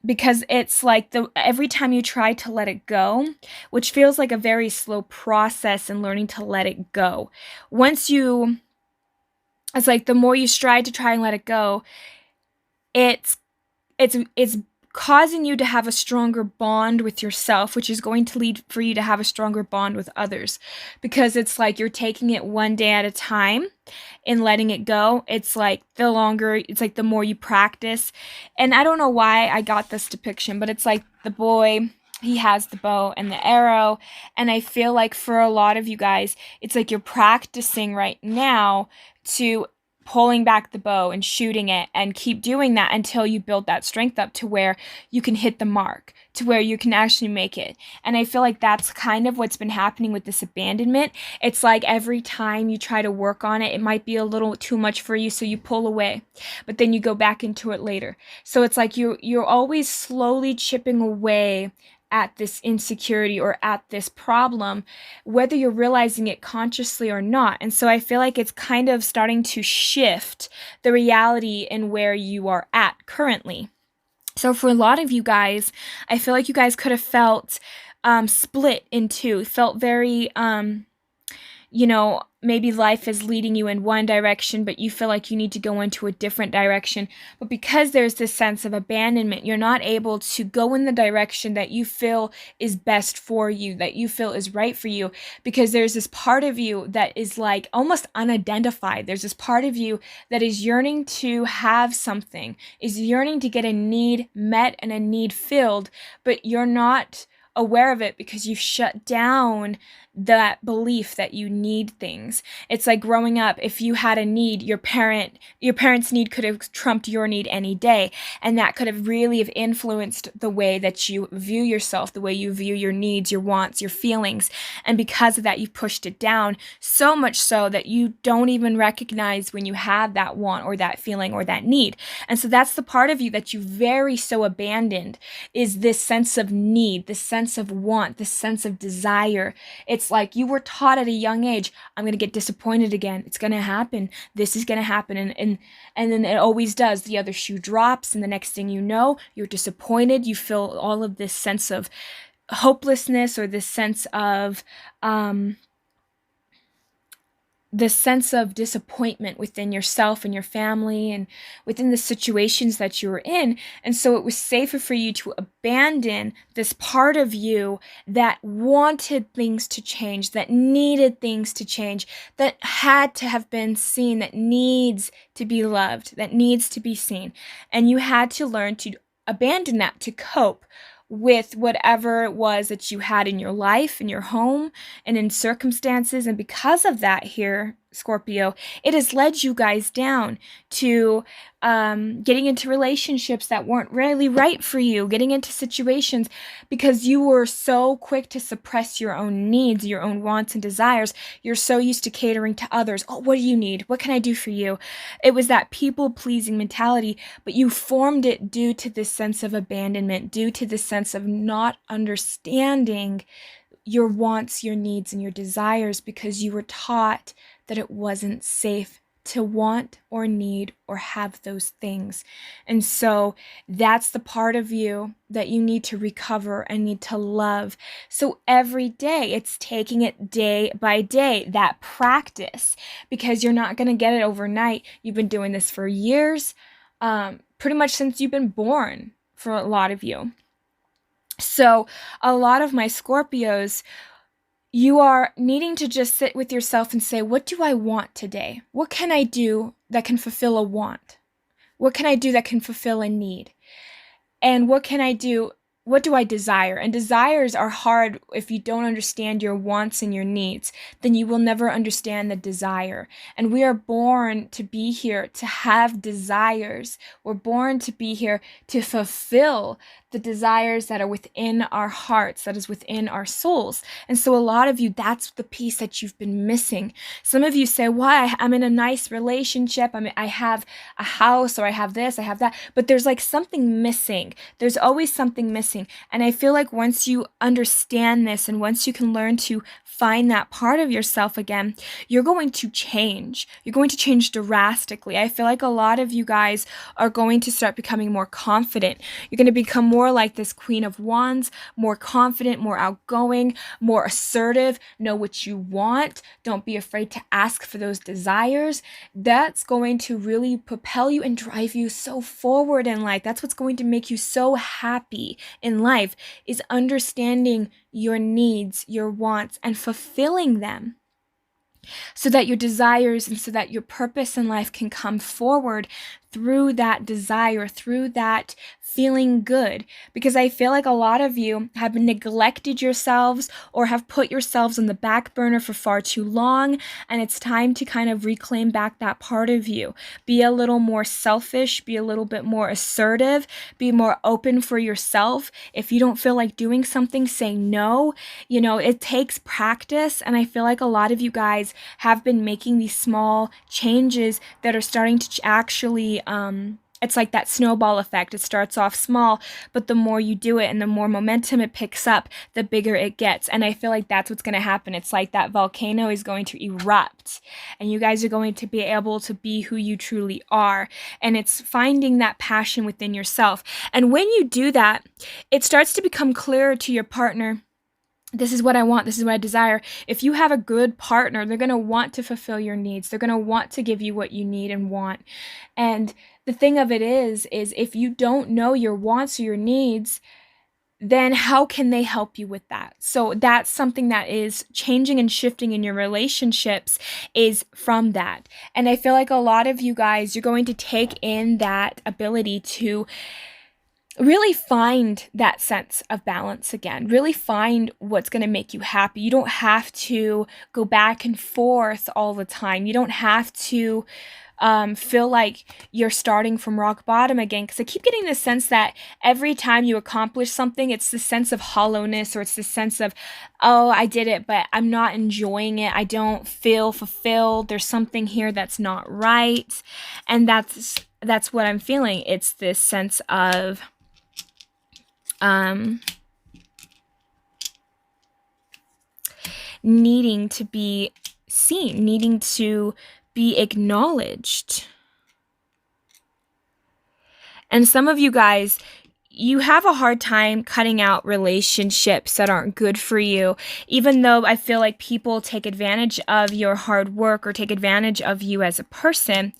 Because it's like every time you try to let it go, which feels like a very slow process in learning to let it go. It's like the more you strive to try and let it go, it's causing you to have a stronger bond with yourself, which is going to lead for you to have a stronger bond with others. Because it's like you're taking it one day at a time and letting it go. It's like the more you practice. And I don't know why I got this depiction, but it's like the boy, he has the bow and the arrow. And I feel like for a lot of you guys, it's like you're practicing right now to pulling back the bow and shooting it, and keep doing that until you build that strength up to where you can hit the mark, to where you can actually make it. And I feel like that's kind of what's been happening with this abandonment. It's like every time you try to work on it, it might be a little too much for you, so you pull away, but then you go back into it later. So it's like you're always slowly chipping away at this insecurity or at this problem, whether you're realizing it consciously or not. And so I feel like it's kind of starting to shift the reality in where you are at currently. So for a lot of you guys, I feel like you guys could have felt split in two, felt very maybe life is leading you in one direction, but you feel like you need to go into a different direction. But because there's this sense of abandonment, you're not able to go in the direction that you feel is best for you, that you feel is right for you, because there's this part of you that is like almost unidentified. There's this part of you that is yearning to have something, is yearning to get a need met and a need filled, but you're not aware of it because you've shut down that belief that you need things. It's like growing up, if you had a need, your parents' need could have trumped your need any day, and that could have really have influenced the way that you view yourself, the way you view your needs, your wants, your feelings. And because of that, you pushed it down, so much so that you don't even recognize when you had that want or that feeling or that need. And so that's the part of you that you very so abandoned, is this sense of need, this sense of want, this sense of desire. It's like you were taught at a young age, I'm going to get disappointed again. It's going to happen. This is going to happen. And then it always does. The other shoe drops, and the next thing you know, you're disappointed. You feel all of this sense of hopelessness, or this sense of disappointment within yourself and your family and within the situations that you were in. And so it was safer for you to abandon this part of you that wanted things to change, that needed things to change, that had to have been seen, that needs to be loved, that needs to be seen. And you had to learn to abandon that to cope with whatever it was that you had in your life, in your home, and in circumstances. And because of that here, Scorpio, it has led you guys down to getting into relationships that weren't really right for you, getting into situations because you were so quick to suppress your own needs, your own wants and desires. You're so used to catering to others. Oh, what do you need? What can I do for you? It was that people-pleasing mentality, but you formed it due to this sense of abandonment, due to this sense of not understanding your wants, your needs, and your desires because you were taught that it wasn't safe to want or need or have those things. And so that's the part of you that you need to recover and need to love. So every day it's taking it day by day, that practice, because you're not going to get it overnight. You've been doing this for years, pretty much since you've been born for a lot of you. So a lot of my Scorpios, you are needing to just sit with yourself and say, what do I want today? What can I do that can fulfill a want? What can I do that can fulfill a need? And what can I do? What do I desire? And desires are hard if you don't understand your wants and your needs. Then you will never understand the desire. And we are born to be here to have desires. We're born to be here to fulfill the desires that are within our hearts, that is within our souls. And so a lot of you, that's the piece that you've been missing. Some of you say, why? I'm in a nice relationship. I have a house, or I have this, I have that. But there's like something missing. There's always something missing. And I feel like once you understand this and once you can learn to find that part of yourself again, you're going to change. You're going to change drastically. I feel like a lot of you guys are going to start becoming more confident. You're going to become more like this Queen of Wands, more confident, more outgoing, more assertive, know what you want. Don't be afraid to ask for those desires. That's going to really propel you and drive you so forward in life. That's what's going to make you so happy in life, is understanding your needs, your wants, and fulfilling them, so that your desires and so that your purpose in life can come forward through that desire, through that feeling good. Because I feel like a lot of you have neglected yourselves or have put yourselves on the back burner for far too long, and it's time to kind of reclaim back that part of you. Be a little more selfish, be a little bit more assertive, be more open for yourself. If you don't feel like doing something, say no. You know, it takes practice, and I feel like a lot of you guys have been making these small changes that are starting to actually it's like that snowball effect. It starts off small, but the more you do it and the more momentum it picks up, the bigger it gets. And I feel like that's what's going to happen. It's like that volcano is going to erupt, and you guys are going to be able to be who you truly are. And it's finding that passion within yourself. And when you do that, it starts to become clearer to your partner. This is what I want. This is what I desire. If you have a good partner, they're going to want to fulfill your needs. They're going to want to give you what you need and want. And the thing of it is if you don't know your wants or your needs, then how can they help you with that? So that's something that is changing and shifting in your relationships, is from that. And I feel like a lot of you guys, you're going to take in that ability to really find that sense of balance again. Really find what's going to make you happy. You don't have to go back and forth all the time. You don't have to feel like you're starting from rock bottom again. Because I keep getting the sense that every time you accomplish something, it's the sense of hollowness, or it's the sense of, oh, I did it, but I'm not enjoying it. I don't feel fulfilled. There's something here that's not right. And that's what I'm feeling. It's this sense of needing to be seen, needing to be acknowledged. And some of you guys, you have a hard time cutting out relationships that aren't good for you, even though I feel like people take advantage of your hard work or take advantage of you as a person.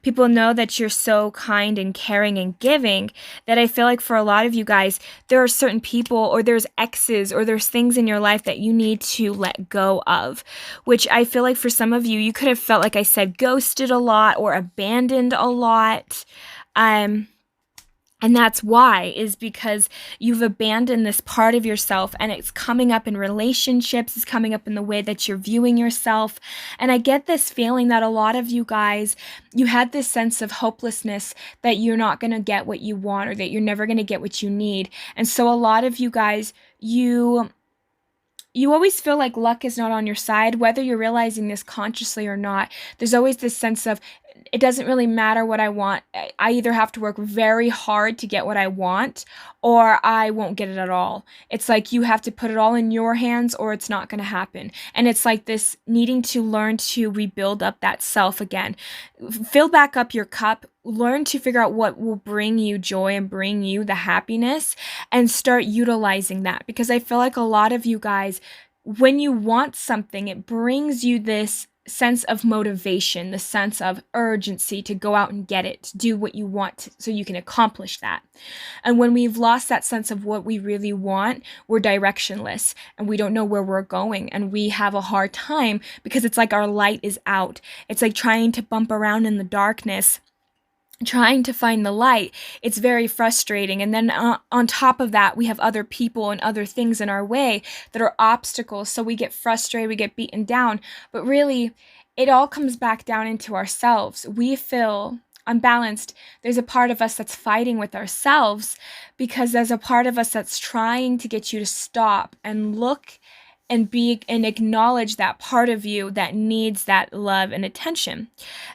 People know that you're so kind and caring and giving that I feel like for a lot of you guys, there are certain people, or there's exes, or there's things in your life that you need to let go of, which I feel like for some of you, you could have felt, like I said, ghosted a lot or abandoned a lot. And that's why, is because you've abandoned this part of yourself, and it's coming up in relationships, it's coming up in the way that you're viewing yourself. And I get this feeling that a lot of you guys, you had this sense of hopelessness that you're not going to get what you want, or that you're never going to get what you need. And so a lot of you guys, you always feel like luck is not on your side, whether you're realizing this consciously or not. There's always this sense of, it doesn't really matter what I want. I either have to work very hard to get what I want, or I won't get it at all. It's like you have to put it all in your hands, or it's not going to happen. And it's like this needing to learn to rebuild up that self again. Fill back up your cup. Learn to figure out what will bring you joy and bring you the happiness, and start utilizing that. Because I feel like a lot of you guys, when you want something, it brings you this sense of motivation, the sense of urgency to go out and get it, to do what you want so you can accomplish that. And when we've lost that sense of what we really want, we're directionless and we don't know where we're going, and we have a hard time because it's like our light is out. It's like trying to bump around in the darkness, trying to find the light. It's very frustrating. And then on top of that, we have other people and other things in our way that are obstacles. So we get frustrated, we get beaten down. But really, it all comes back down into ourselves. We feel unbalanced. There's a part of us that's fighting with ourselves, because there's a part of us that's trying to get you to stop and look and be and acknowledge that part of you that needs that love and attention.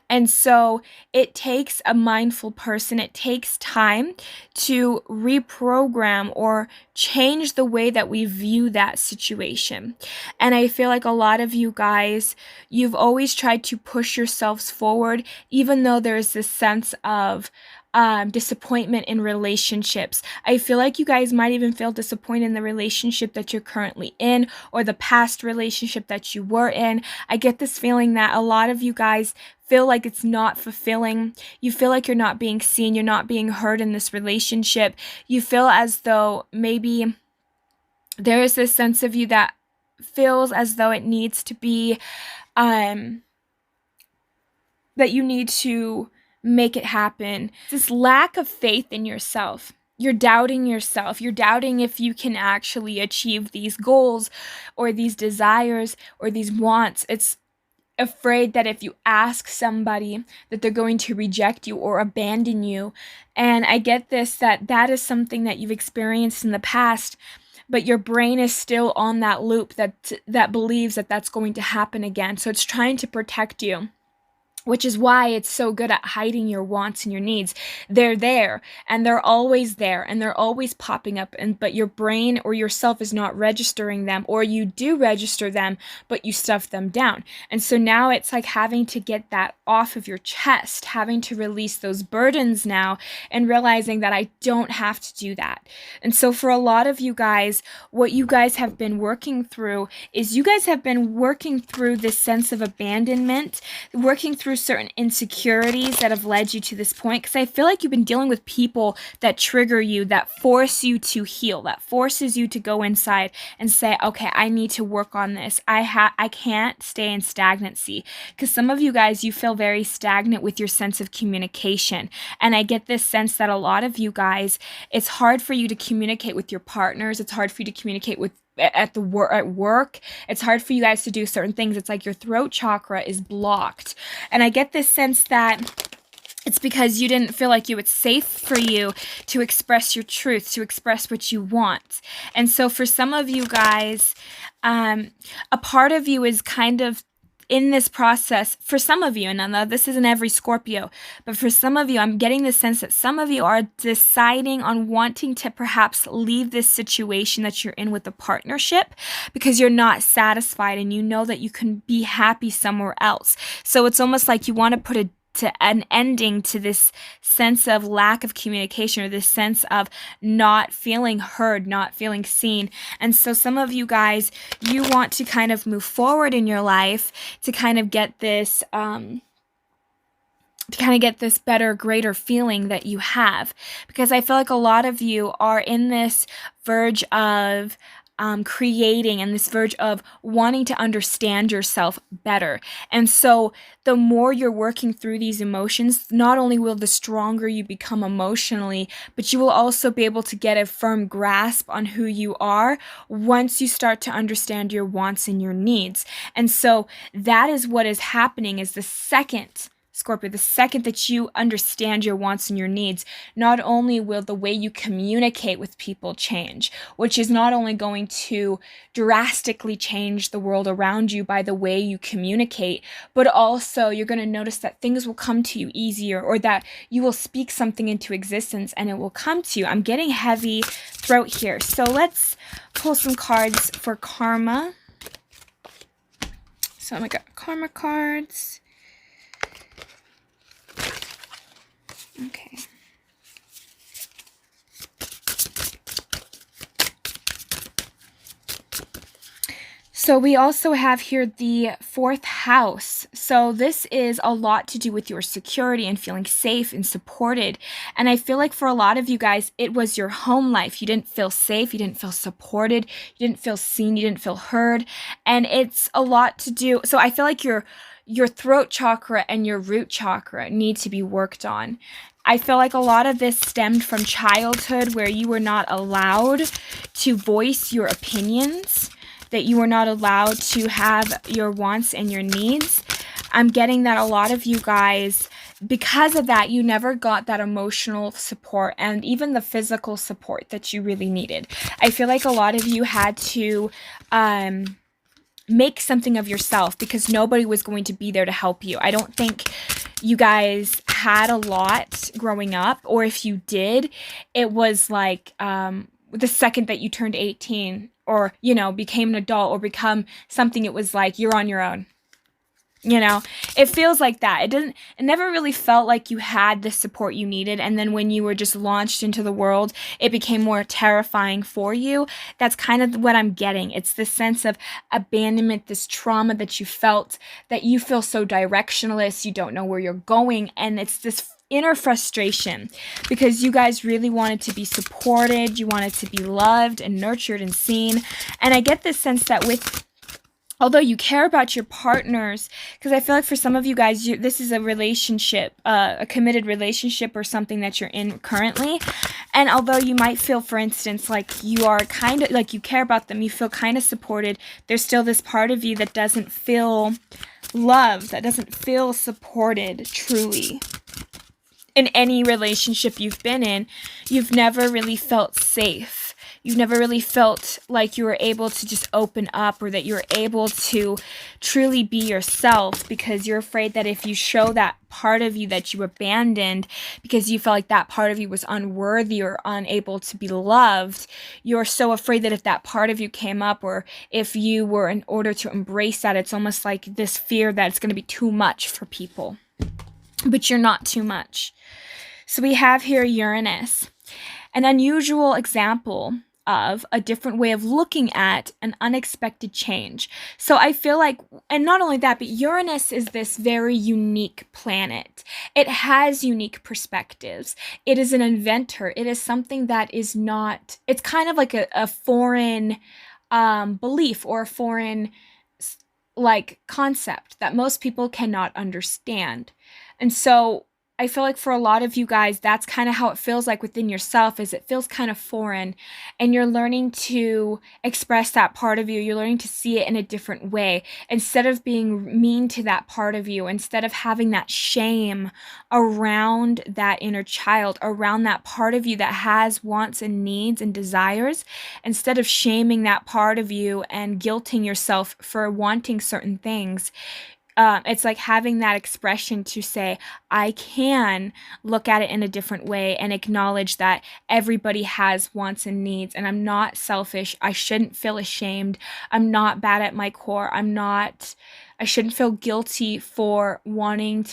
And so it takes a mindful person, it takes time to reprogram or change the way that we view that situation. And I feel like a lot of you guys, you've always tried to push yourselves forward, even though there's this sense of disappointment in relationships. I feel like you guys might even feel disappointed in the relationship that you're currently in, or the past relationship that you were in. I get this feeling that a lot of you guys feel like it's not fulfilling. You feel like you're not being seen, you're not being heard in this relationship. You feel as though maybe there is this sense of you that feels as though it needs to be, that you need to make it happen. This lack of faith in yourself. You're doubting yourself. You're doubting if you can actually achieve these goals or these desires or these wants. It's afraid that if you ask somebody that they're going to reject you or abandon you. And I get this, that is something that you've experienced in the past, but your brain is still on that loop that believes that that's going to happen again. So it's trying to protect you, which is why it's so good at hiding your wants and your needs. They're there, and they're always there, and they're always popping up, but your brain or yourself is not registering them, or you do register them, but you stuff them down. And so now it's like having to get that off of your chest, having to release those burdens now, and realizing that I don't have to do that. And so for a lot of you guys, what you guys have been working through is you guys have been working through this sense of abandonment, working through certain insecurities that have led you to this point, because I feel like you've been dealing with people that trigger you, that force you to heal, that forces you to go inside and say, okay, I need to work on this. I can't stay in stagnancy, because some of you guys, you feel very stagnant with your sense of communication. And I get this sense that a lot of you guys, it's hard for you to communicate with your partners. It's hard for you to communicate with at work. It's hard for you guys to do certain things. It's like your throat chakra is blocked. And I get this sense that it's because you didn't feel like it's safe for you to express your truth, to express what you want. And so for some of you guys, a part of you is kind of in this process. For some of you, and I know this isn't every Scorpio, but for some of you, I'm getting the sense that some of you are deciding on wanting to perhaps leave this situation that you're in with a partnership, because you're not satisfied and you know that you can be happy somewhere else. So it's almost like you want to put an ending to this sense of lack of communication, or this sense of not feeling heard, not feeling seen. And so some of you guys, you want to kind of move forward in your life to kind of get this better, greater feeling that you have. Because I feel like a lot of you are in this verge of creating and this verge of wanting to understand yourself better. And so the more you're working through these emotions, not only will the stronger you become emotionally, but you will also be able to get a firm grasp on who you are once you start to understand your wants and your needs. And so that is what is happening is the second, Scorpio, the second that you understand your wants and your needs, not only will the way you communicate with people change, which is not only going to drastically change the world around you by the way you communicate, but also you're going to notice that things will come to you easier, or that you will speak something into existence and it will come to you. I'm getting heavy throat here. So let's pull some cards for karma. So I got karma cards. Okay. So we also have here the 4th house. So this is a lot to do with your security and feeling safe and supported. And I feel like for a lot of you guys, it was your home life. You didn't feel safe. You didn't feel supported. You didn't feel seen. You didn't feel heard. And it's a lot to do. So I feel like your throat chakra and your root chakra need to be worked on. I feel like a lot of this stemmed from childhood, where you were not allowed to voice your opinions, that you were not allowed to have your wants and your needs. I'm getting that a lot of you guys, because of that, you never got that emotional support and even the physical support that you really needed. I feel like a lot of you had to make something of yourself because nobody was going to be there to help you. I don't think you guys had a lot growing up, or if you did, it was like the second that you turned 18 or, became an adult or become something, it was like you're on your own. It feels like that. It never really felt like you had the support you needed. And then when you were just launched into the world, it became more terrifying for you. That's kind of what I'm getting. It's this sense of abandonment, this trauma that you felt, that you feel so directionless, you don't know where you're going. And it's this inner frustration because you guys really wanted to be supported. You wanted to be loved and nurtured and seen. And I get this sense that although you care about your partners, because I feel like for some of you guys, this is a relationship, a committed relationship or something that you're in currently. And although you might feel, for instance, like you are kind of, like you care about them, you feel kind of supported, there's still this part of you that doesn't feel loved, that doesn't feel supported truly. In any relationship you've been in, you've never really felt safe. You've never really felt like you were able to just open up, or that you were able to truly be yourself, because you're afraid that if you show that part of you that you abandoned because you felt like that part of you was unworthy or unable to be loved, you're so afraid that if that part of you came up, or if you were in order to embrace that, it's almost like this fear that it's going to be too much for people. But you're not too much. So we have here Uranus, an unusual example of a different way of looking at an unexpected change. So I feel like, and not only that, but Uranus is this very unique planet. It has unique perspectives. It is an inventor. It is something that is not, it's kind of like a foreign belief or a foreign concept that most people cannot understand. And so I feel like for a lot of you guys, that's kind of how it feels like within yourself, is it feels kind of foreign, and you're learning to express that part of you. You're learning to see it in a different way. Instead of being mean to that part of you, instead of having that shame around that inner child, around that part of you that has wants and needs and desires, instead of shaming that part of you and guilting yourself for wanting certain things, it's like having that expression to say, I can look at it in a different way and acknowledge that everybody has wants and needs, and I'm not selfish. I shouldn't feel ashamed. I'm not bad at my core. I shouldn't feel guilty for wanting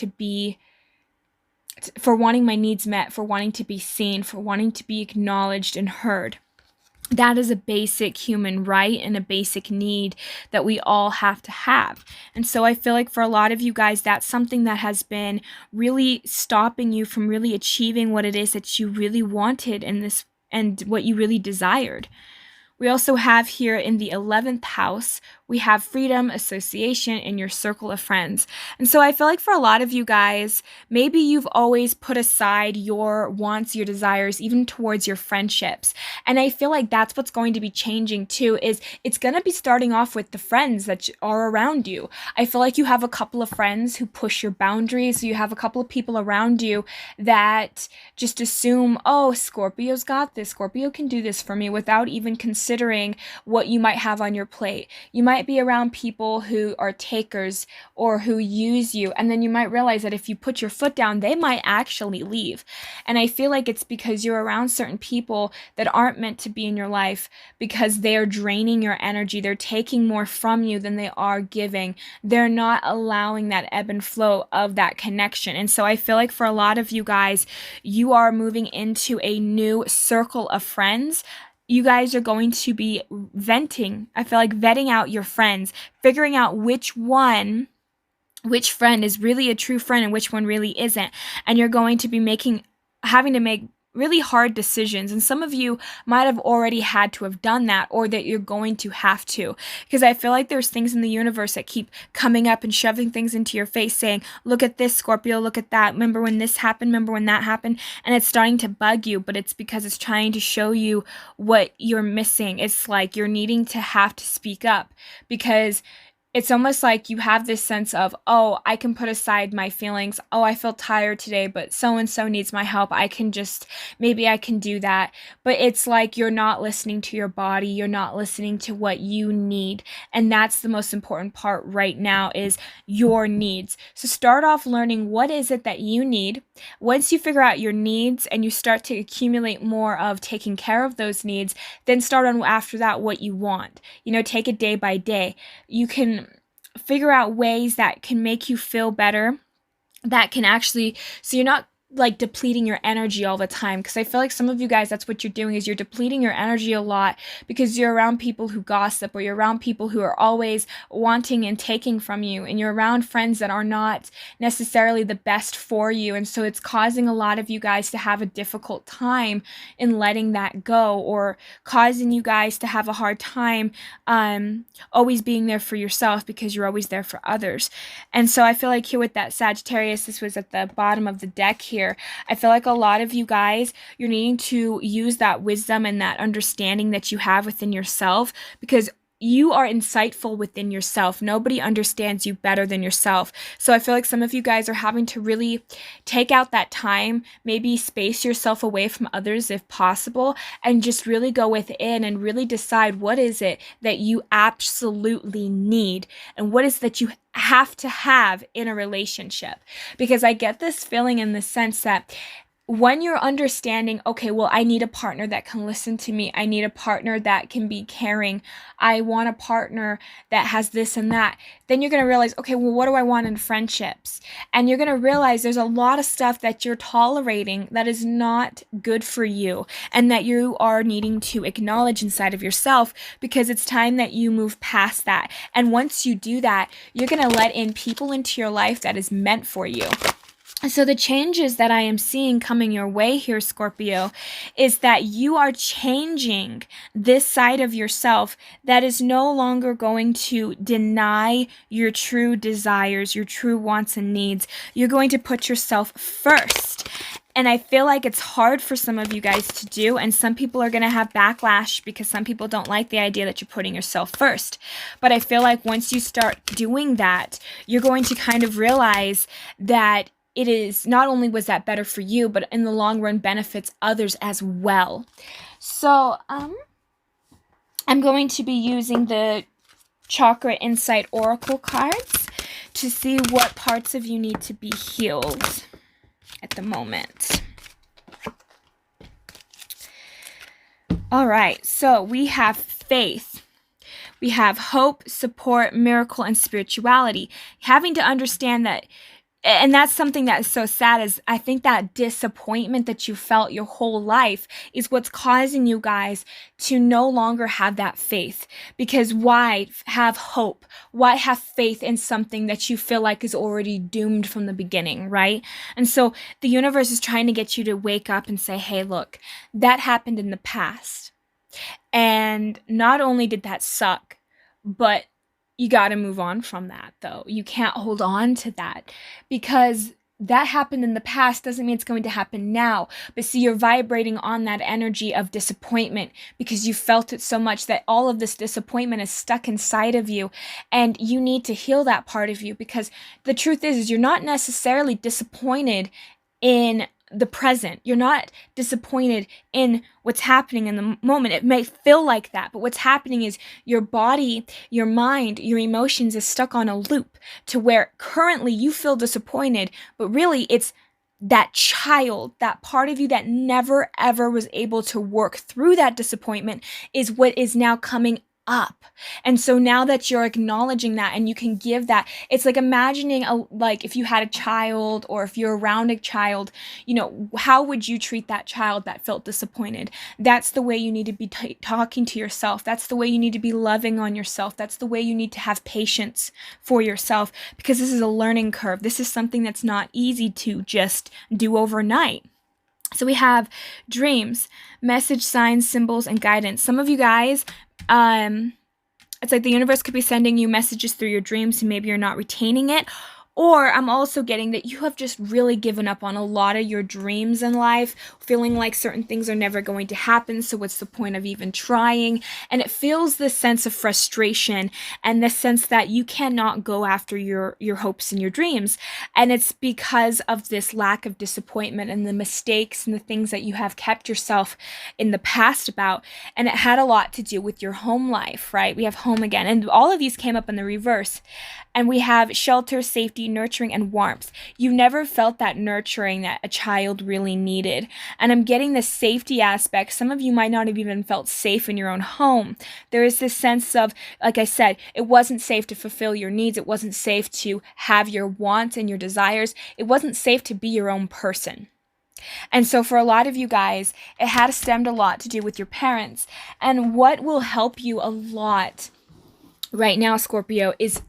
my needs met, for wanting to be seen, for wanting to be acknowledged and heard. That is a basic human right and a basic need that we all have to have. And so I feel like for a lot of you guys, that's something that has been really stopping you from really achieving what it is that you really wanted in this, and what you really desired, We also have here in the 11th house, we have freedom, association, and your circle of friends. And so I feel like for a lot of you guys, maybe you've always put aside your wants, your desires, even towards your friendships. And I feel like that's what's going to be changing too, is it's going to be starting off with the friends that are around you. I feel like you have a couple of friends who push your boundaries. So you have a couple of people around you that just assume, oh, Scorpio's got this. Scorpio can do this for me, without even considering what you might have on your plate. You might be around people who are takers or who use you, and then you might realize that if you put your foot down, they might actually leave. And I feel like it's because you're around certain people that aren't meant to be in your life, because they're draining your energy. They're taking more from you than they are giving. They're not allowing that ebb and flow of that connection. And so I feel like for a lot of you guys, you are moving into a new circle of friends. You guys are going to be venting. I feel like vetting out your friends, figuring out which friend is really a true friend and which one really isn't. And you're going to be having to make really hard decisions. And some of you might have already had to have done that, or that you're going to have to, because I feel like there's things in the universe that keep coming up and shoving things into your face saying, look at this, Scorpio, look at that. Remember when this happened? Remember when that happened? And it's starting to bug you, but it's because it's trying to show you what you're missing. It's like you're needing to have to speak up, because it's almost like you have this sense of, oh, I can put aside my feelings. Oh, I feel tired today, but so-and-so needs my help. Maybe I can do that. But it's like you're not listening to your body. You're not listening to what you need. And that's the most important part right now, is your needs. So start off learning, what is it that you need? Once you figure out your needs and you start to accumulate more of taking care of those needs, then start on after that what you want. Take it day by day. You can figure out ways that can make you feel better, that can actually, so you're not like depleting your energy all the time. Because I feel like some of you guys, that's what you're doing, is you're depleting your energy a lot because you're around people who gossip, or you're around people who are always wanting and taking from you, and you're around friends that are not necessarily the best for you. And so it's causing a lot of you guys to have a difficult time in letting that go, or causing you guys to have a hard time always being there for yourself, because you're always there for others. And so I feel like here with that Sagittarius, this was at the bottom of the deck here, I feel like a lot of you guys, you're needing to use that wisdom and that understanding that you have within yourself, because you are insightful within yourself. Nobody understands you better than yourself. So I feel like some of you guys are having to really take out that time, maybe space yourself away from others if possible, and just really go within and really decide what is it that you absolutely need, and what is that you have to have in a relationship. Because I get this feeling in the sense that when you're understanding, okay, well, I need a partner that can listen to me. I need a partner that can be caring. I want a partner that has this and that. Then you're going to realize, okay, well, what do I want in friendships? And you're going to realize there's a lot of stuff that you're tolerating that is not good for you, and that you are needing to acknowledge inside of yourself, because it's time that you move past that. And once you do that, you're going to let in people into your life that is meant for you. So the changes that I am seeing coming your way here, Scorpio, is that you are changing this side of yourself that is no longer going to deny your true desires, your true wants and needs. You're going to put yourself first. And I feel like it's hard for some of you guys to do, and some people are going to have backlash because some people don't like the idea that you're putting yourself first. But I feel like once you start doing that, you're going to kind of realize that it is not only was that better for you, but in the long run benefits others as well. So I'm going to be using the Chakra Insight Oracle cards to see what parts of you need to be healed at the moment. All right, so we have faith. We have hope, support, miracle, and spirituality. Having to understand that. And that's something that is so sad, is I think that disappointment that you felt your whole life is what's causing you guys to no longer have that faith. Because why have hope? Why have faith in something that you feel like is already doomed from the beginning, right? And so the universe is trying to get you to wake up and say, hey, look, that happened in the past. And not only did that suck, but you got to move on from that, though. You can't hold on to that, because that happened in the past doesn't mean it's going to happen now. But see, you're vibrating on that energy of disappointment because you felt it so much that all of this disappointment is stuck inside of you, and you need to heal that part of you, because the truth is you're not necessarily disappointed in the present. You're not disappointed in what's happening in the moment. It may feel like that, but what's happening is your body, your mind, your emotions is stuck on a loop to where currently you feel disappointed, but really it's that child, that part of you that never ever was able to work through that disappointment is what is now coming up. And so now that you're acknowledging that and you can give that, it's like imagining like if you had a child, or if you're around a child, how would you treat that child that felt disappointed? That's the way you need to be talking to yourself. That's the way you need to be loving on yourself. That's the way you need to have patience for yourself, because this is a learning curve. This is something that's not easy to just do overnight. So we have dreams, message, signs, symbols, and guidance. Some of you guys, it's like the universe could be sending you messages through your dreams and maybe you're not retaining it. Or I'm also getting that you have just really given up on a lot of your dreams in life, feeling like certain things are never going to happen, so what's the point of even trying? And it feels this sense of frustration and this sense that you cannot go after your hopes and your dreams. And it's because of this lack of disappointment and the mistakes and the things that you have kept yourself in the past about. And it had a lot to do with your home life, right? We have home again. And all of these came up in the reverse. And we have shelter, safety, nurturing, and warmth. You never felt that nurturing that a child really needed. And I'm getting the safety aspect. Some of you might not have even felt safe in your own home. There is this sense of, like I said, it wasn't safe to fulfill your needs. It wasn't safe to have your wants and your desires. It wasn't safe to be your own person. And so for a lot of you guys, it had stemmed a lot to do with your parents. And what will help you a lot right now, Scorpio, is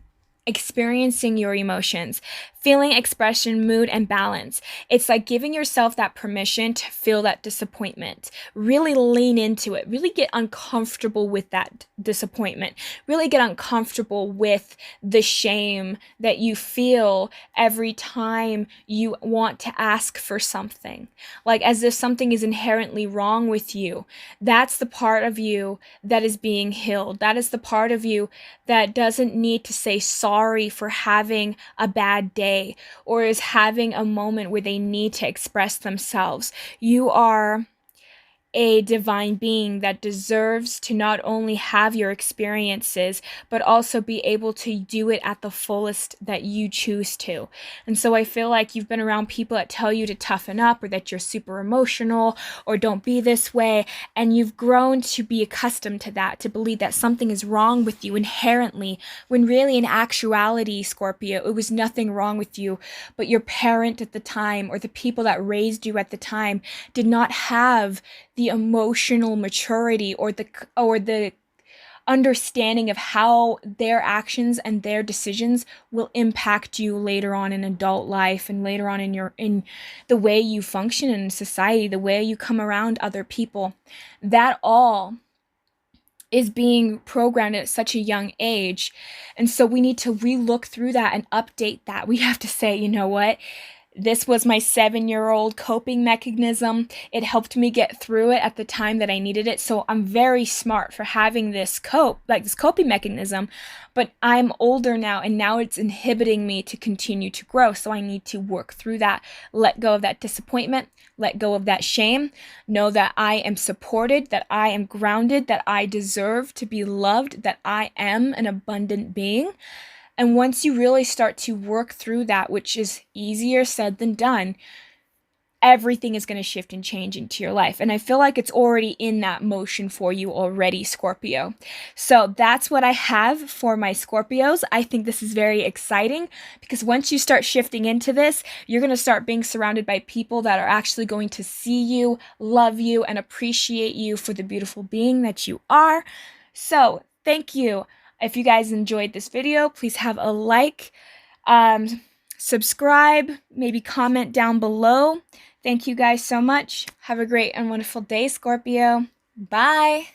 experiencing your emotions, feeling expression, mood, and balance. It's like giving yourself that permission to feel that disappointment. Really lean into it. Really get uncomfortable with that disappointment. Really get uncomfortable with the shame that you feel every time you want to ask for something. Like as if something is inherently wrong with you. That's the part of you that is being healed. That is the part of you that doesn't need to say sorry for having a bad day, or is having a moment where they need to express themselves. You are a divine being that deserves to not only have your experiences, but also be able to do it at the fullest that you choose to. And so I feel like you've been around people that tell you to toughen up, or that you're super emotional, or don't be this way. And you've grown to be accustomed to that, to believe that something is wrong with you inherently, when really in actuality, Scorpio, it was nothing wrong with you, but your parent at the time, or the people that raised you at the time, did not have the emotional maturity or the understanding of how their actions and their decisions will impact you later on in adult life, and later on in the way you function in society, the way you come around other people. That all is being programmed at such a young age. And so we need to relook through that and update that. We have to say, you know what? This was my 7-year-old coping mechanism. It helped me get through it at the time that I needed it. So I'm very smart for having this coping mechanism, but I'm older now, and now it's inhibiting me to continue to grow. So I need to work through that, let go of that disappointment, let go of that shame, know that I am supported, that I am grounded, that I deserve to be loved, that I am an abundant being. And once you really start to work through that, which is easier said than done, everything is going to shift and change into your life. And I feel like it's already in that motion for you already, Scorpio. So that's what I have for my Scorpios. I think this is very exciting, because once you start shifting into this, you're going to start being surrounded by people that are actually going to see you, love you, and appreciate you for the beautiful being that you are. So thank you. If you guys enjoyed this video, please have a like, subscribe, maybe comment down below. Thank you guys so much. Have a great and wonderful day, Scorpio. Bye.